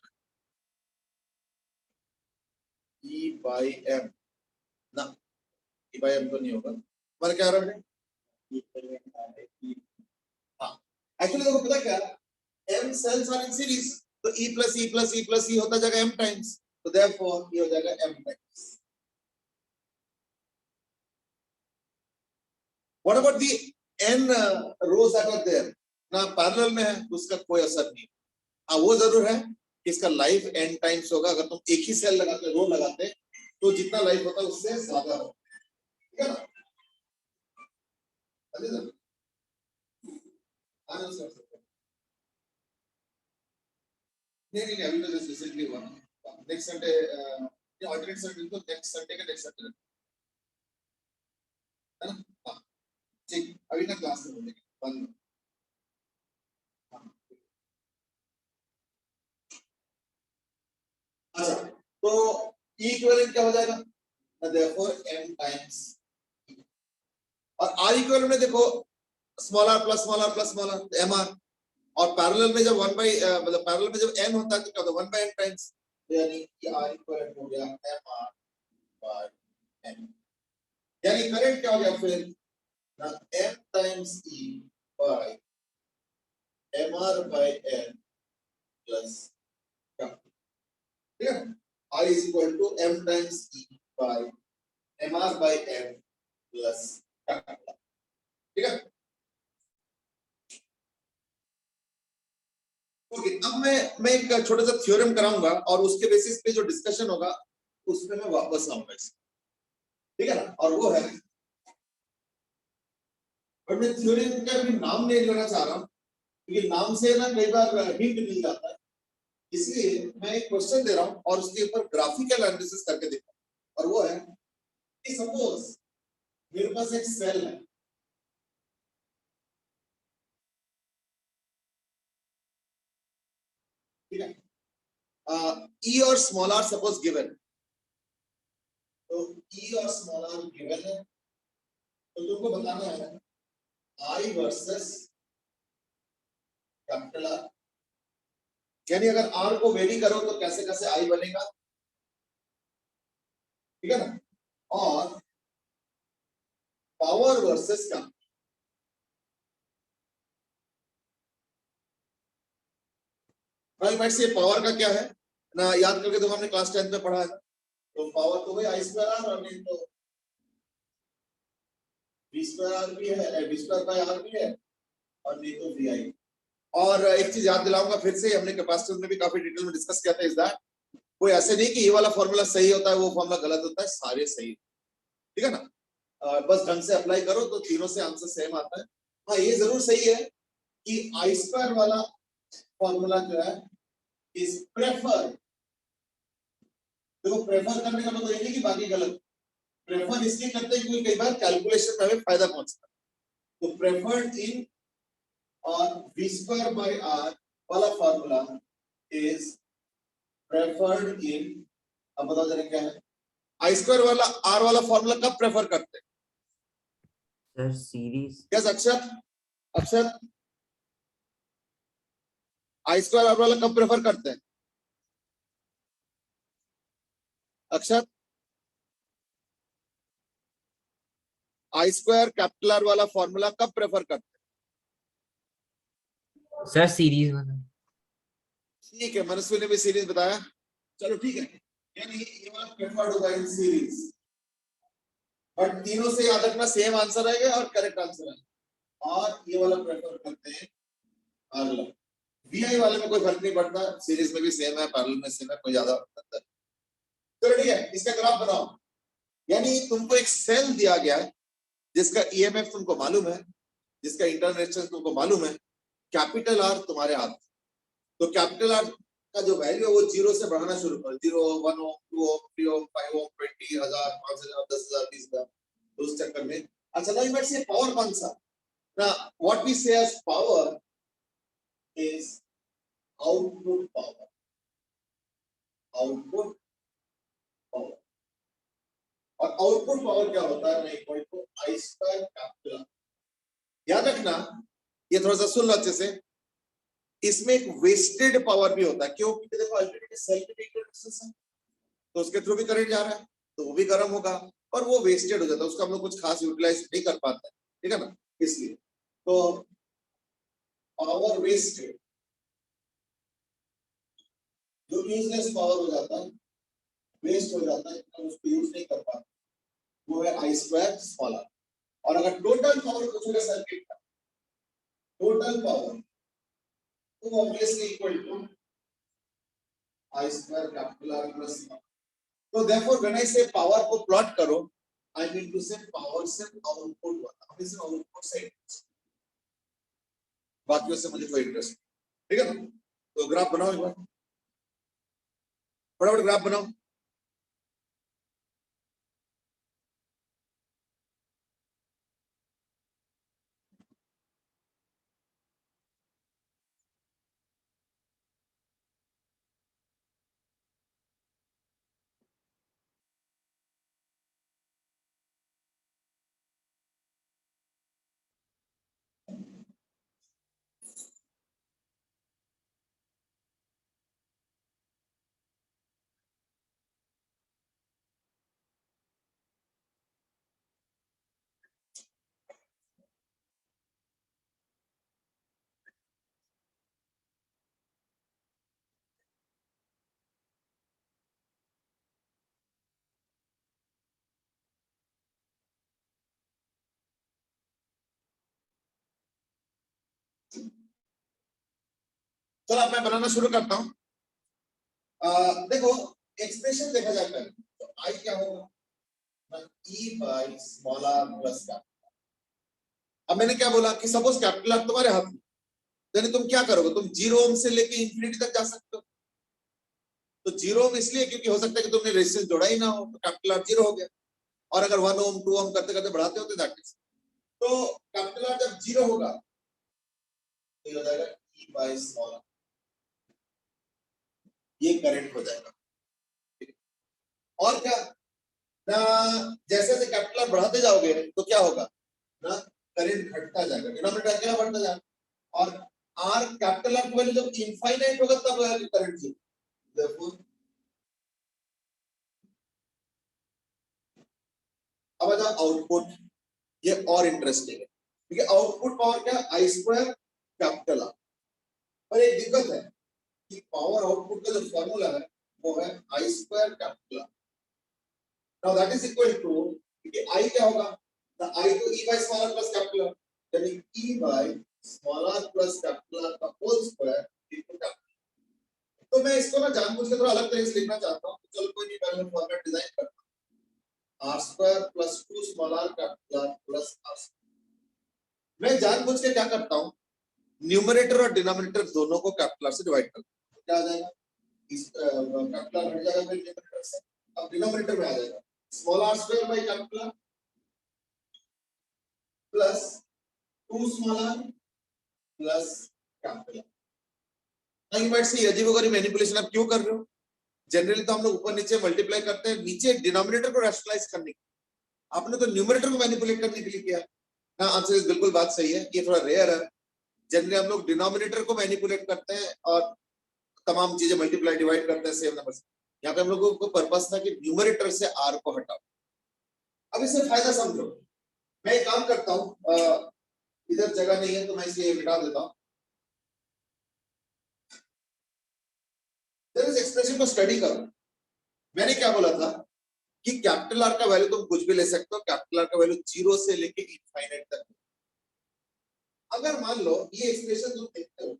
A: E by M ना, E by M तो नहीं होगा, पर क्या रहा है? हाँ एक्चुअली देखो पता क्या, M cells are in series, तो E plus E plus E plus E होता जाएगा M टाइम्स, तो देयरफॉर ये हो जाएगा M times. What about the n rows that are there, ना पैरेलल में है तो उसका कोई असर नहीं। हाँ वो जरूर है कि इसका लाइफ n टाइम्स होगा, अगर तुम एक ही सेल लगाते रो लगाते तो जितना लाइफ होता है उससे ज्यादा हो, ठीक है ना। नहीं अभी तो जस्ट रिसेंटली हुआ, नेक्स्ट संडे ऑल्टरनेट संडे तो नेक्स्ट संडे के नेक्स्ट संडे, है ना। हाँ ठीक, अभी आंसर मिलेगा 1। अच्छा, तो E इक्विवेलेंट क्या हो जाएगा? therefore m टाइम्स और R इक्विवेलेंट में देखो small r plus small r plus small r mr और पैरेलल में जब 1 बाई मतलब पैरेलल में जब n होता है तो क्या होता है 1 बाई n टाइम्स, यानी कि R इक्विवेलेंट हो गया mr बाय n, यानी करंट क्या हो गया फिर ना m times E by mr by n plus क्या, ठीक है, I is equal to m times E by mr by n plus क्या, ठीक है। ओके, अब मैं एक छोटा सा थ्योरम कराऊंगा और उसके बेसिस पे जो डिस्कशन होगा उसमें मैं वापस आऊंगा इसमें, ठीक है ना, और वो है, बट मैं थ्योरम का भी नाम नहीं लेना चाह रहा हूँ क्योंकि नाम से ना कई बार हिंट मिल जाता है, इसलिए मैं एक क्वेश्चन दे रहा हूँ और उसके ऊपर ग्राफिकल एनालिसिस करके देखता हूँ, और वो है कि सपोज मेरे पास एक सेल है, ठीक है, E और स्मॉल r सपोज गिवन, तो E और स्मॉल r गिवन है, तो तुमको बताना है I वर्सेस कैपिटल R, यानी अगर R को वेरी करो तो कैसे कैसे I बनेगा, ठीक है ना, और पावर वर्सेस क्या, से पावर का क्या है ना, याद करके तो हमने क्लास 10 में पढ़ा है, तो पावर तो वही I स्क्वायर R और नहीं तो V स्क्वायर R भी है, V स्क्वायर बाय R भी है और नहीं तो VI। और एक चीज याद दिलाऊंगा फिर से, हमने कैपेसिटर में भी काफी डिटेल में डिस्कस किया था, इस दैट कोई ऐसे नहीं कि ये वाला फॉर्मूला सही होता है वो फॉर्मूला गलत होता है, सारे सही, ठीक है ना, बस ढंग से अप्लाई करो तो तीनों से आंसर सेम आता है। हाँ, ये जरूर सही है कि I स्क्वायर वाला फॉर्मूला जो है इज प्रेफर, देखो प्रेफर करने का मतलब ये नहीं कि बाकी गलत, प्रेफर इसलिए करते हैं क्योंकि कई बार कैलकुलेशन में हमें फायदा पहुंचता है, तो प्रेफर्ड इन और V स्क्वायर बाय R वाला फॉर्मूला इज प्रेफर्ड इन, अब बताओ जरा क्या है, I स्क्वायर वाला R वाला फॉर्मूला कब प्रेफर करते हैं
B: सर सीरीज,
A: यस अक्षर, अक्षर I स्क्वायर R वाला कब प्रेफर करते हैं अक्षर, I स्क्वायर कैपिटल R वाला फॉर्मूला कब प्रेफर करते हैं,
C: सर सीरीज वाला।
A: ठीक है, मनस्वी ने भी सीरीज बताया, चलो ठीक है, यानी ये वाला प्रेफर्ड होगा इन सीरीज, बट तीनों से याद रखना सेम आंसर आएगा और करेक्ट आंसर आएगा, और ये वाला प्रेफर करते हैं अगला, VI वाले में कोई फर्क नहीं पड़ता, सीरीज में भी सेम है, पैरेलल में सेम है, कोई ज्यादा अंतर नहीं। चलो ठीक है, इसका ग्राफ बनाओ, यानी तुमको एक सेल दिया गया है जिसका EMF तुमको मालूम है, जिसका इंटरनल रेजिस्टेंस तुमको मालूम है, कैपिटल R तुम्हारे हाथ, तो कैपिटल R का जो वैल्यू है वो 0 से बढ़ाना शुरू करो, 0 1 ओम 2 ओम 3 ओम 5 ओम 20,000 5,000 10,000 20,000, तो उस चक्कर में अच्छा ना, मैं से पावर कौन सा ना, what we say as power is output power, output power, और आउटपुट पावर क्या होता है, equal to I square capital R। याद रखना, ये थोड़ा सा सुन लो अच्छे से, इसमें एक वेस्टेड पावर भी होता है, क्यों, क्योंकि देखो अल्टरनेटिव सेल के रेजिस्टेंस है तो उसके थ्रू भी करंट जा रहा है तो वो भी गर्म होगा और वो वेस्टेड हो जाता है, उसका हम लोग कुछ खास यूटिलाइज नहीं कर पाते, ठीक है ना, इसलिए तो पावर वेस्टेड जो यूजलेस पावर हो जाता है, वेस्ट हो जाता है, हम उसको यूज नहीं कर पाते, वो है I स्क्वायर स्मॉल r, और अगर टोटल पावर पूछोगे सर्किट का, टोटल पावर तो obviously equal to I square capital R plus, तो therefore when I say power को प्लॉट करो, I mean to say power से आउटपुट वाला, हमें सिर्फ आउटपुट से बाकियों से मुझे कोई इंटरेस्ट, ठीक है ना, तो ग्राफ बनाओ एक बार, फटाफट ग्राफ बनाओ, चलो अब मैं बनाना शुरू करता हूँ। देखो एक्सप्रेशन देखा जाता है तो आई क्या होगा, E by small R plus capital. अब मैंने क्या बोला कि सपोज कैपिटल आर तुम्हारे हाथ में, यानी तुम क्या करोगे, तुम 0 ओम से लेके इंफिनिटी तक जा सकते हो। तो 0 ओम इसलिए क्योंकि हो सकता है कि तुमने रेजिस्टेंस जोड़ा ही ना हो, तो कैपिटल आर 0 हो गया। और अगर 1 ओम 2 ओम करते करते बढ़ाते होते दैट इज, तो कैपिटल आर जब 0 होगा तो ये हो जाएगा ई बाई स्मॉल आर, ये करंट हो जाएगा। और क्या ना, जैसे जैसे कैपिटल आर बढ़ाते जाओगे तो क्या होगा ना, करंट घटता जाएगा, डिनोमिनेटर क्या बढ़ता जाएगा। और आर कैपिटल आर की वैल्यू जब इनफाइनाइट होगा तब करंट जीरो। therefore अब आ जाओ आउटपुट, ये और इंटरेस्टिंग है क्योंकि आउटपुट पावर क्या है, आई स्क्वायर कैपिटल आर। पर एक दिक्कत है कि पावर आउटपुट का जो फॉर्मूला है वो है I square capital R. Now that is equal to, क्योंकि आई क्या होगा, द आई तो E by small R plus capital R, यानी E by small R plus capital R का होल स्क्वायर इनटू कैपिटल। तो मैं इसको ना जानबूझ के थोड़ा अलग तरीके से लिखना चाहता हूं, तो चलो कोई नहीं, मैं फॉर्मेट डिजाइन करता हूं, r square plus 2 small r capital R plus r। मैं जानबूझ के क्या करता हूं, न्यूमरेटर और डिनोमिनेटर दोनों को कैपिटल R से डिवाइड करता हूं। क्या आ जाएगा, इस कैपिटल R हट जाएगा फिर न्यूमरेटर से, अब डिनोमिनेटर में आ जाएगा small r square by capital R plus 2 small r plus capital R। Now you might say अजीबोगरीब मैनिपुलेशन आप क्यों कर रहे हो, जनरली तो हम लोग ऊपर नीचे मल्टीप्लाई करते हैं, नीचे डिनोमिनेटर को रैशनलाइज करने के, आपने तो न्यूमरेटर को मैनिपुलेट करने के लिए किया। हाँ आंसर इज बिल्कुल बात सही है, ये थोड़ा रेयर है। जनरली हम लोग डिनोमिनेटर को मैनिपुलेट करते हैं और तमाम चीजें मल्टीप्लाई डिवाइड करते हैं सेम नंबर से। यहाँ पे हम लोगों को पर्पस था कि न्यूमरेटर से आर को हटाओ। अब इससे फायदा समझो, मैं एक काम करता हूँ, इधर जगह नहीं है तो मैं इसे मिटा देता हूँ। इस एक्सप्रेशन को स्टडी करो। मैंने क्या बोला था कि कैपिटल आर का वैल्यू तुम कुछ भी ले सकते हो, कैपिटल आर का वैल्यू 0 से लेके इनफाइनाइट तक। अगर मान लो ये एक्सप्रेशन तुम देखते हो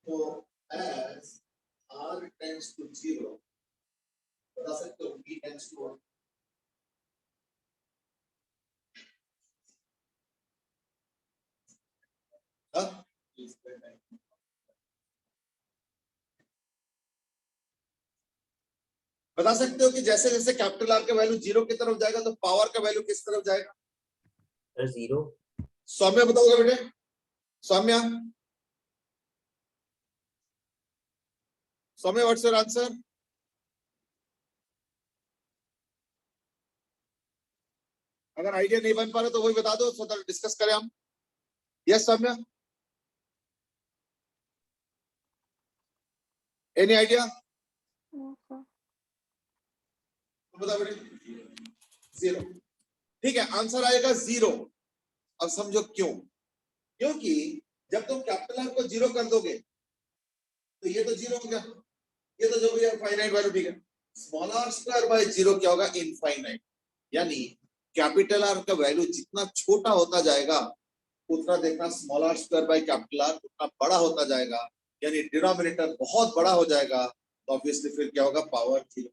A: तो as r tends to 0, बता सकते हो b tends to 1। हाँ बता सकते हो कि जैसे जैसे कैपिटल आर का वैल्यू 0 की तरफ जाएगा तो पावर का वैल्यू किस तरफ जाएगा,
B: सर 0।
A: सौम्या बताओगे बेटे, Saumya Saumya what's your answer. अगर आइडिया नहीं बन पा रहा तो वही बता दो, तो डिस्कस करें हम। यस सौम्या, एनी आइडिया, बता बेटे। 0, ठीक है, आंसर आएगा 0। अब समझो क्यों, क्योंकि जब तुम कैपिटल आर को 0 कर दोगे तो ये तो 0 हो गया, ये तो जो भी है फाइनाइट वैल्यू, ठीक है। स्मॉल आर स्क्वायर बाय 0 क्या होगा, इनफाइनाइट। यानी कैपिटल आर का वैल्यू जितना छोटा होता जाएगा उतना देखना small R square by capital R उतना बड़ा होता जाएगा, यानी डिनोमिनेटर बहुत बड़ा हो जाएगा, तो ऑब्वियसली फिर क्या होगा, पावर 0।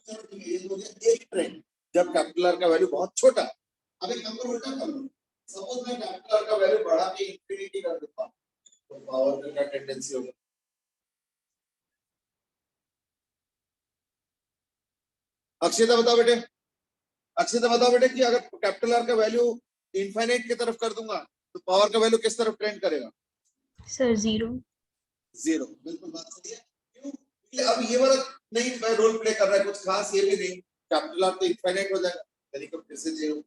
A: ये हो गया एक ट्रेंड, जब कैपिटल आर का वैल्यू बहुत छोटा। अब एक नंबर उल्टा कर लो, सपोज मैं कैपिटल आर का वैल्यू बढ़ा के इंफिनिटी कर देता हूं तो पावर का क्या टेंडेंसी होगा, अक्षिता बताओ बेटे, अक्षिता बताओ बेटे कि अगर कैपिटल आर का वैल्यू इनफाइनाइट की तरफ कर दूंगा तो पावर का वैल्यू किस तरफ ट्रेंड करेगा,
E: सर 0।
A: 0। बिल्कुल बात सही है। क्यों, अब ये वाला नहीं रोल प्ले कर रहा है कुछ खास, ये भी नहीं, कैपिटल आर तो इनफाइनाइट हो जाएगा, तरीका फिर से 0।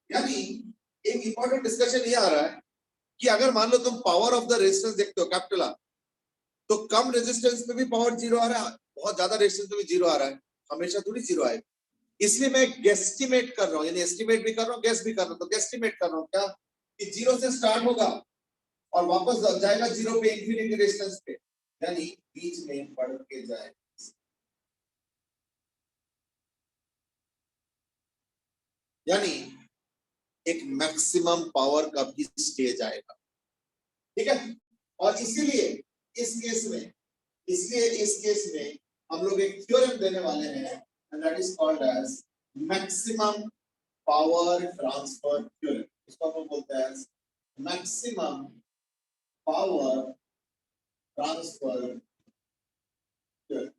A: यानी एक इंपॉर्टेंट डिस्कशन ये आ रहा है कि अगर मान लो तुम पावर ऑफ द रेजिस्टेंस देखते हो कैपिटल आर, तो कम रेजिस्टेंस पे भी पावर 0 आ रहा है, बहुत ज्यादा रेजिस्टेंस पे भी 0 आ रहा है, हमेशा थोड़ी 0 आएगा। इसलिए मैं गेस्टिमेट कर रहा हूं, यानी एस्टिमेट भी कर रहा हूं, गेस भी कर रहा हूं। तो गेस्टिमेट कर रहा हूं क्या कि 0 से स्टार्ट होगा और वापस जाएगा 0 पे इंफिनिटी रेजिस्टेंस पे, यानी बीच में बढ़ के जाएगा। यानी एक मैक्सिमम पावर का भी स्टेज आएगा, ठीक है। और इसीलिए इस केस में हम लोग एक थ्योरम देने वाले हैं and that is called as maximum power transfer theorem. इसको हम लोग बोलते हैं मैक्सिमम पावर ट्रांसफर थ्योरम।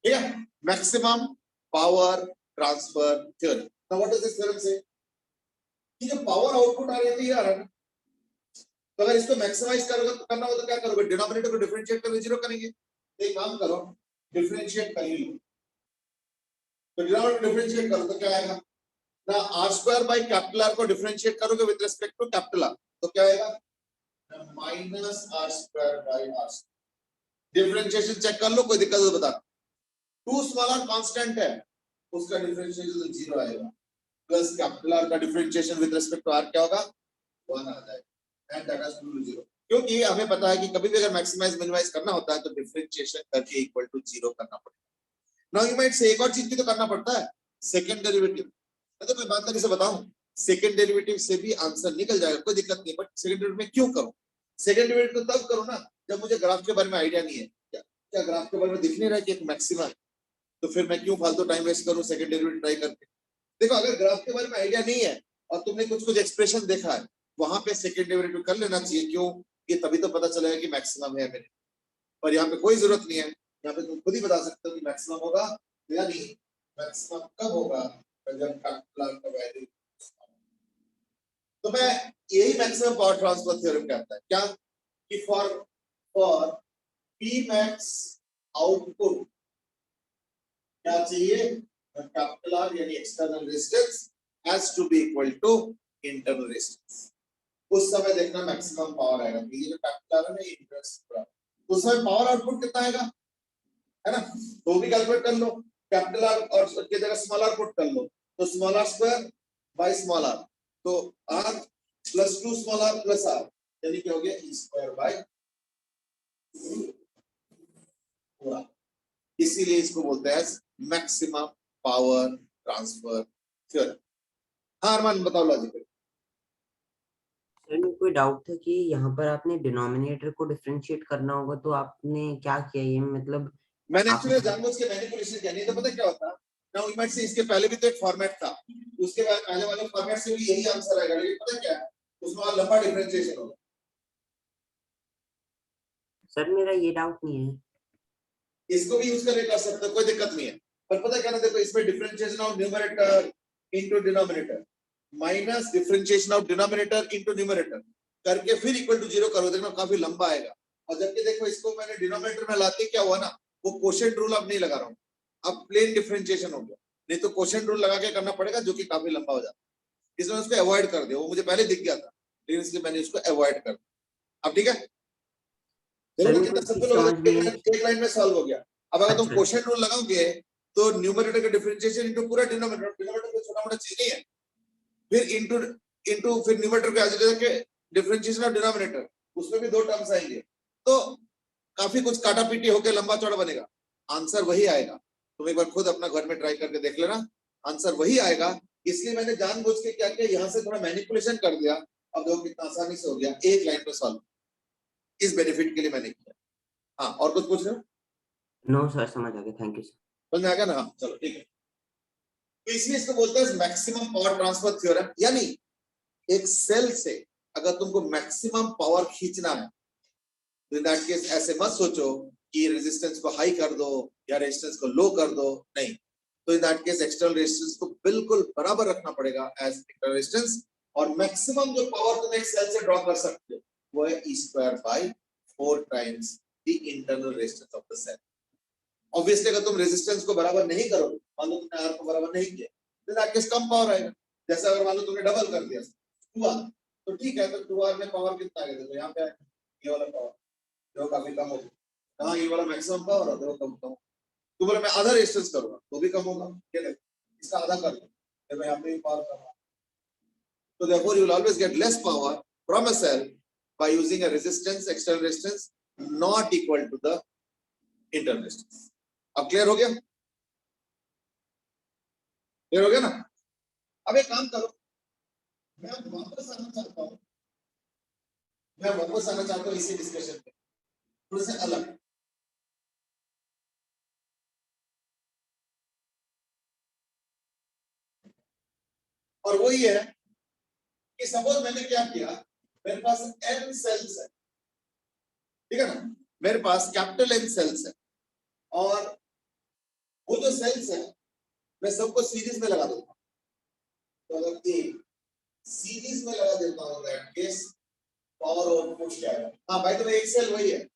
A: ठीक है, maximum power transfer theorem. Now what does this theorem से? कि जो पावर आउटपुट आ रही है तो अगर इसको मैक्सिमाइज करना हो तो क्या करोगे? डिनोमिनेटर को डिफरेंशिएट करके जीरो करेंगे। तो एक काम करो, डिफरेंशिएट कर लो। तो डिनोमिनेटर डिफरेंशिएट करो तो क्या आएगा ना, r square by capital R को डिफरेंशिएट करोगे with respect to capital R तो क्या आएगा minus r square by r। Differentiation check कर लो, कोई दिक्कत हो तो बता। 2 स्मॉल r कांस्टेंट है, उसका डिफरेंशिएशन जीरो आएगा, प्लस कैपिटल R का differentiation with respect to r क्या होगा 1 आ जाएगा and that is to zero. क्योंकि हमें पता है कि कभी भी अगर मैक्सिमाइज मिनिमाइज करना होता है तो डिफरेंशिएशन करके इक्वल टू जीरो करना पड़ेगा। नाउ यू माइट से एक और चीज भी तो करना पड़ता है, सेकंड डेरिवेटिव। तो मैं बात करके से बताऊं, सेकंड डेरिवेटिव से भी आंसर निकल जाएगा, कोई दिक्कत नहीं। बट सेकंड डेरिवेटिव में क्यों करूं? सेकंड डेरिवेटिव तब करूं ना जब मुझे ग्राफ के बारे में आइडिया नहीं है। क्या ग्राफ के बारे में दिख नहीं रहा है कि एक मैक्सिमा है, तो फिर मैं क्यों फालतू टाइम वेस्ट करूं सेकंड डेरिवेटिव ट्राई करके। देखो, अगर ग्राफ के बारे में आइडिया नहीं है और तुमने कुछ एक्सप्रेशन देखा है, वहां पे सेकंड डेरिवेटिव कर लेना चाहिए। क्यों? ये तभी तो पता चलेगा कि मैक्सिमम है मेरे। पर यहाँ पे कोई जरूरत नहीं है, यहाँ पे तुम खुद ही बता सकते हो कि मैक्सिमम होगा या नहीं। मैक्सिमम कब होगा? जब कैपिटल का वैल्यू। तो मैं यही मैक्सिमम पावर ट्रांसफर थ्योरम कहता है क्या कि फॉर पी मैक्स आउटपुट क्या चाहिए? कैपिटल आर यानी external resistance has to be equal to internal resistance. उस समय देखना मैक्सिमम पावर आएगा। ये जो कैपिटल आर है ना, ये इंटरेस्ट पूरा, उस समय पावर आउटपुट कितना आएगा, है ना? तो भी कैलकुलेट कर लो। कैपिटल आर और की जगह स्मॉल आर पुट कर लो, तो small R square by small R, तो R plus 2 small R plus R यानी क्या हो गया ई स्क्वायर बाय पूरा। इसीलिए इसको बोलते हैं मैक्सिमम पावर ट्रांसफर थ्योरम। हाँ अरमान बताओ लॉजिक।
B: सर मेरे को डाउट था कि यहाँ पर आपने डिनोमिनेटर को डिफरेंशिएट करना होगा, तो आपने क्या किया? ये मतलब
A: मैंने
B: आप
A: एक्चुअली जानबूझ के मैनिपुलेशन किया, नहीं तो पता क्या होता ना, इमेट से इसके पहले भी तो एक फॉर्मेट था, उसके बाद पहले वाले फॉर्मेट से भी यही आंसर आएगा, लेकिन पता क्या है उसमें और लंबा डिफरेंशिएशन होगा।
B: सर मेरा ये डाउट नहीं है।
A: इसको भी यूज करके कर सकते हो, कोई दिक्कत नहीं है। पर पता क्या ना, देखो इसमें differentiation of numerator into denominator minus differentiation of denominator into numerator करके फिर इक्वल टू जीरो करो, देखना काफी लंबा आएगा। और जबकि देखो इसको मैंने डिनोमिनेटर में लाते क्या हुआ ना, वो कोशेंट रूल अब नहीं लगा रहा हूँ, अब प्लेन डिफरेंशिएशन हो गया। नहीं तो कोशेंट रूल लगा के करना पड़ेगा जो कि काफी लंबा हो जाता है। इसमें उसको अवॉइड कर दिया, वो मुझे पहले दिख गया था लेकिन इसलिए मैंने उसको अवॉइड कर दिया। अब ठीक है,
B: सर
A: देखो
B: मेरे को
A: कितना
B: चीज
A: सिंपल हो
B: समझ
A: गया,
B: में
A: एक लाइन में सॉल्व हो गया। अब अगर तुम
B: अच्छा
A: कोशेंट रूल लगाओगे तो न्यूमरेटर का डिफरेंशिएशन इनटू पूरा डिनोमिनेटर, डिनोमिनेटर कोई छोटा मोटा चीज नहीं है, फिर इनटू इनटू फिर न्यूमरेटर के आगे के डिफरेंशिएशन ऑफ डिनोमिनेटर, उसमें भी दो टर्म्स आएंगे, तो काफी कुछ काटा पीटी होकर लंबा चौड़ा बनेगा। आंसर वही आएगा, तुम एक बार खुद अपना घर में ट्राई करके देख लेना, आंसर वही आएगा। इसलिए मैंने जानबूझ के क्या किया, यहाँ से थोड़ा मैनिपुलेशन कर दिया। अब देखो कितना आसानी से हो गया, एक लाइन में सॉल्व। इस बेनिफिट के लिए मैंने किया। हाँ और कुछ पूछ रहे हो?
B: नो सर, समझ आ गया, थैंक यू सर।
A: समझ में आ गया ना? हाँ चलो ठीक है। तो इसलिए इसको बोलते हैं मैक्सिमम पावर ट्रांसफर थ्योरम, यानी एक सेल से अगर तुमको मैक्सिमम पावर खींचना है तो इन दैट केस ऐसे मत सोचो कि रेजिस्टेंस को हाई कर दो या रेजिस्टेंस को लो कर दो, नहीं। तो in that case external resistance को बिल्कुल बराबर रखना पड़ेगा एज इंटरनल रेजिस्टेंस, और मैक्सिमम जो पावर तुम एक सेल से ड्रॉ कर सकते हो वो है E square by 4 times the internal resistance of the cell. Obviously अगर तुम रेजिस्टेंस को बराबर नहीं करोगे, मान लो तुमने आर को बराबर नहीं किया, तो दैट केस कम पावर आएगा। जैसे अगर मान लो तुमने डबल कर दिया 2r, तो ठीक है, तो 2r में पावर कितना आएगा? देखो यहाँ पे ये वाला पावर जो काफी कम होगा, हाँ ये वाला मैक्सिमम पावर है, कम कम। तो बोले मैं आधा रेजिस्टेंस करूंगा तो भी कम होगा, ये देखो इसका आधा कर दो, देखो यहाँ पे पावर कम है। तो therefore you will always get less power from a cell by using a resistance, external resistance not equal to the internal resistance। अब क्लियर हो गया? क्लियर हो गया ना? अब एक काम करो, मैं वापस आना चाहता हूं मैं वापस आना चाहता हूँ इसी डिस्कशन पे थोड़ा सा अलग। और वो ये है कि सपोज मैंने क्या किया, मेरे पास n सेल्स है, ठीक है ना, मेरे पास कैपिटल N सेल्स है, और वो जो सेल्स है मैं सबको सीरीज में लगा देता हूँ। तो अगर ए सीरीज में लगा देता हूँ दैट केस पावर आउटपुट क्या है? हाँ भाई, तो एक सेल वही है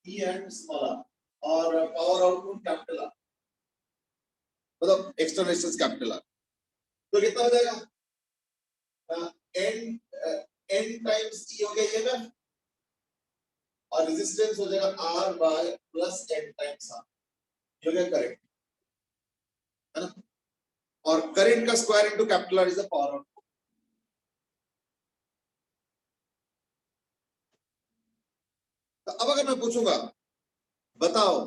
A: ई एंड स्मॉल आर, और पावर आउटपुट कैपिटल आर, मतलब एक्सटर्नल रेजिस्टेंस कैपिटल आर। तो कितना हो जाएगा? n n टाइम्स e हो गया ईएमएफ, और रेजिस्टेंस हो जाएगा r by plus n times r, ये हो गया करंट, है ना। और करंट का square into capital R is the power output. तो अब अगर मैं पूछूंगा बताओ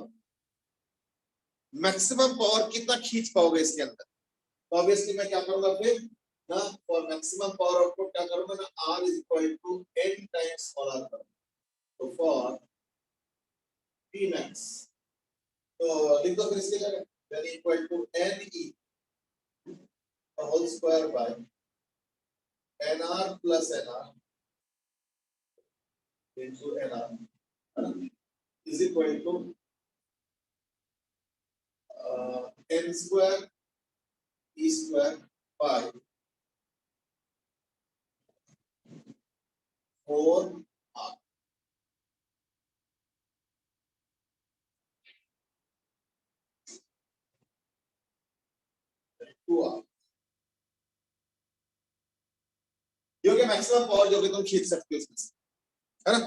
A: मैक्सिमम पावर कितना खींच पाओगे इसके अंदर, तो ऑब्वियसली मैं क्या करूंगा फिर ना, फॉर मैक्सिमम पावर आउटपुट क्या करूंगा ना, r is equal to n times small r करूंगा। तो फॉर p max, तो लिख दो फिर इसके जगह, then equal to n e whole square by nr plus nr into nr is equal to n square e square by 4r। जो कि मैक्सिमम पावर जो कि तुम खींच सकते हो इसमें से, है ना।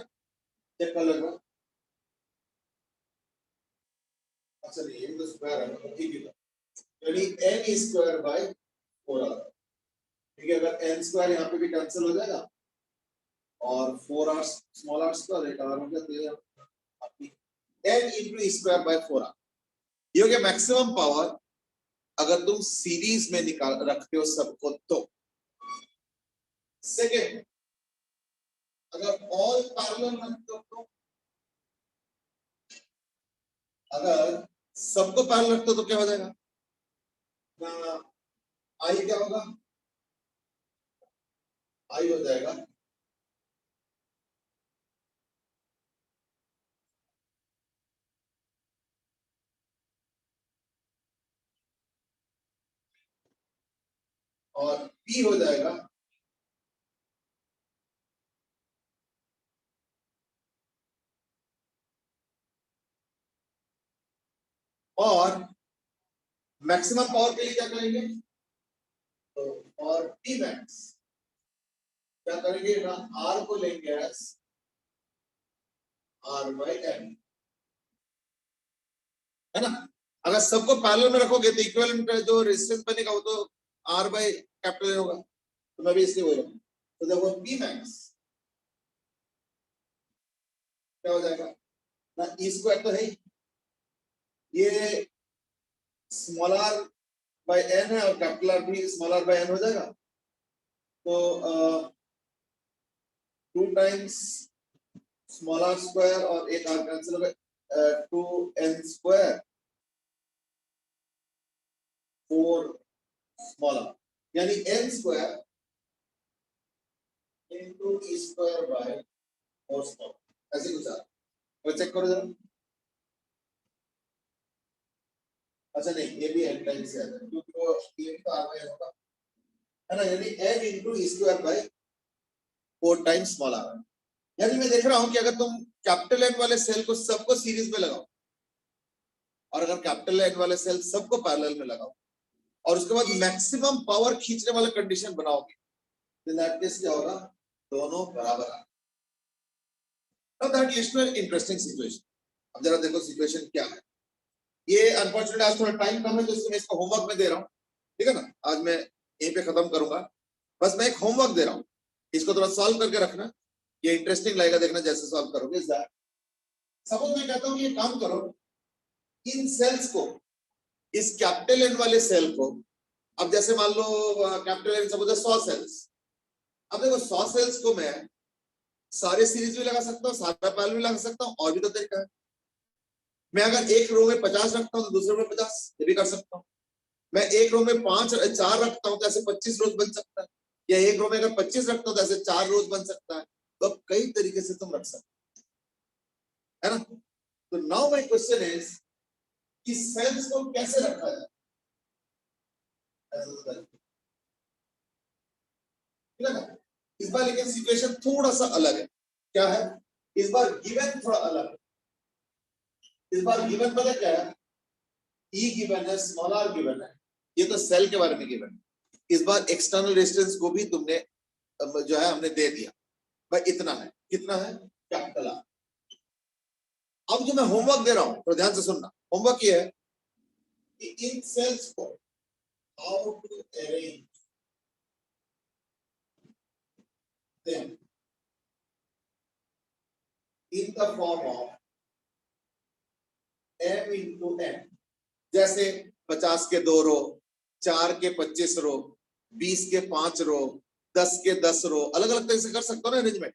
A: चेक कर लो। अच्छा नहीं, ये तो स्क्वायर है तो ठीक है, यानी n स्क्वायर बाय 4r, ठीक है। अगर n स्क्वायर यहाँ पे भी कैंसिल हो जाएगा और 4r स्मॉल r स्क्वायर एक r हो गया, तो ये आपकी n into square by 4r, ये हो गया मैक्सिमम पावर अगर तुम सीरीज में निकाल रखते हो सबको तो। सेकेंड, अगर ऑल पैरेलल रखते हो तो, अगर सबको पैरेलल रखते हो तो क्या हो जाएगा ना, आई क्या होगा, आई हो जाएगा और पी हो जाएगा और मैक्सिमम पावर के लिए क्या करेंगे, तो और टी मैक्स क्या करेंगे ना, आर को लेंगे एस आर बाई एन, है ना। अगर सबको पैरेलल में रखोगे तो इक्विवेलेंट जो रेजिस्टेंस बनेगा वो तो आर बाई कैपिटल एन होगा, तो मैं भी इसलिए बोल रहा हूं। तो देखो पी मैक्स क्या हो जाएगा ना, ई स्क्वायर तो है ही, ये स्मॉल आर बाय एन है और कैपिटल आर भी स्मॉल आर बाय एन हो जाएगा। तो 2 टाइम्स स्मॉल आर स्क्वायर और एक आर कैंसिल हो गया, 2n स्क्वायर 4 स्मॉल आर, यानी n square into e square by 4 small, ऐसे कुछ आ रहा है, चेक करो जरा। अच्छा नहीं, ये भी n टाइम्स से आता है क्योंकि वो e तो r बाय n होगा, है ना, यानी n into e square by 4 times small R. यानी मैं देख रहा हूं कि अगर तुम कैपिटल N वाले सेल को सबको सीरीज में लगाओ और अगर कैपिटल N वाले सेल सबको पैरेलल में लगाओ और उसके बाद मैक्सिमम पावर खींचने वाला कंडीशन बनाओगे, तो इन दैट केस क्या होगा, दोनों बराबर आ। Now that leads to an interesting situation. अब जरा देखो सिचुएशन क्या है। ये अनफॉर्चुनेटली आज थोड़ा टाइम कम है तो इसलिए मैं इसको होमवर्क में दे रहा हूँ, ठीक है ना। आज मैं यहीं पे खत्म करूंगा, बस मैं एक होमवर्क दे रहा हूँ, इसको थोड़ा सॉल्व करके रखना, ये इंटरेस्टिंग लगेगा, देखना जैसे सॉल्व करोगे। सपोज मैं कहता हूँ ये काम करो, इन सेल्स को, इस कैपिटल N वाले सेल को, अब जैसे मान लो कैपिटल N सपोज 100 सेल्स, अब देखो 100 सेल्स को मैं सारे सीरीज भी लगा सकता हूँ, सारा पैरेलल भी लगा सकता हूँ, और भी तो तरीका है। मैं अगर एक रो में 50 रखता हूँ तो दूसरे रो में 50, ये भी कर सकता हूँ। मैं एक रो में 4 रखता हूँ तो ऐसे 25 रोज बन सकता है, या एक रो में अगर 25 रखता हूँ तो ऐसे 4 रोज बन सकता है। तो अब कई तरीके से तुम रख सकते है ना। तो नाउ माय क्वेश्चन इज कि सेल्स को कैसे रखा जाए। ठीक है ना। इस बार लेकिन सिचुएशन थोड़ा सा अलग है। क्या है? इस बार गिवन थोड़ा अलग है। इस बार गिवन पता क्या है? ई गिवन है, स्मॉल आर गिवन है, ये तो सेल के बारे में गिवन है। इस बार एक्सटर्नल रेजिस्टेंस को भी तुमने जो है हमने दे दिया भाई, इतना है। कितना है? Capital R. अब जो मैं होमवर्क दे रहा हूं तो ध्यान से सुनना। होमवर्क ये है कि इन सेल्स को how to arrange them in the form of m into n। जैसे 50 के 2 रो, 4 के 25 रो, 20 के 5 रो, 10 के 10 रो, अलग अलग तरह से कर सकता हूँ ना अरेंजमेंट।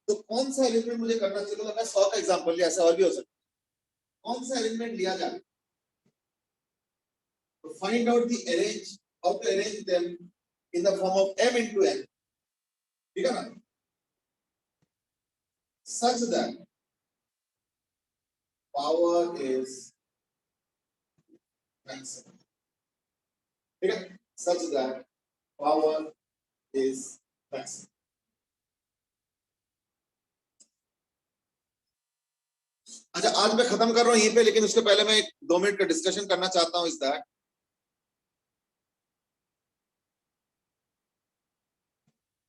A: तो कौन सा अरेंजमेंट मुझे करना चाहिए? मैं 100 का एग्जांपल लिया, ऐसा और भी हो सकता है। कौन सा अरेंजमेंट लिया जाए? तो find out the arrange, how to arrange them in the form of m into n। ठीक है ना? Such that power is maximum। ठीक है? Such that power is maximum। अच्छा, आज मैं खत्म कर रहा हूं यहीं पे, लेकिन उसके पहले मैं 2 मिनट का डिस्कशन करना चाहता हूं इस दैट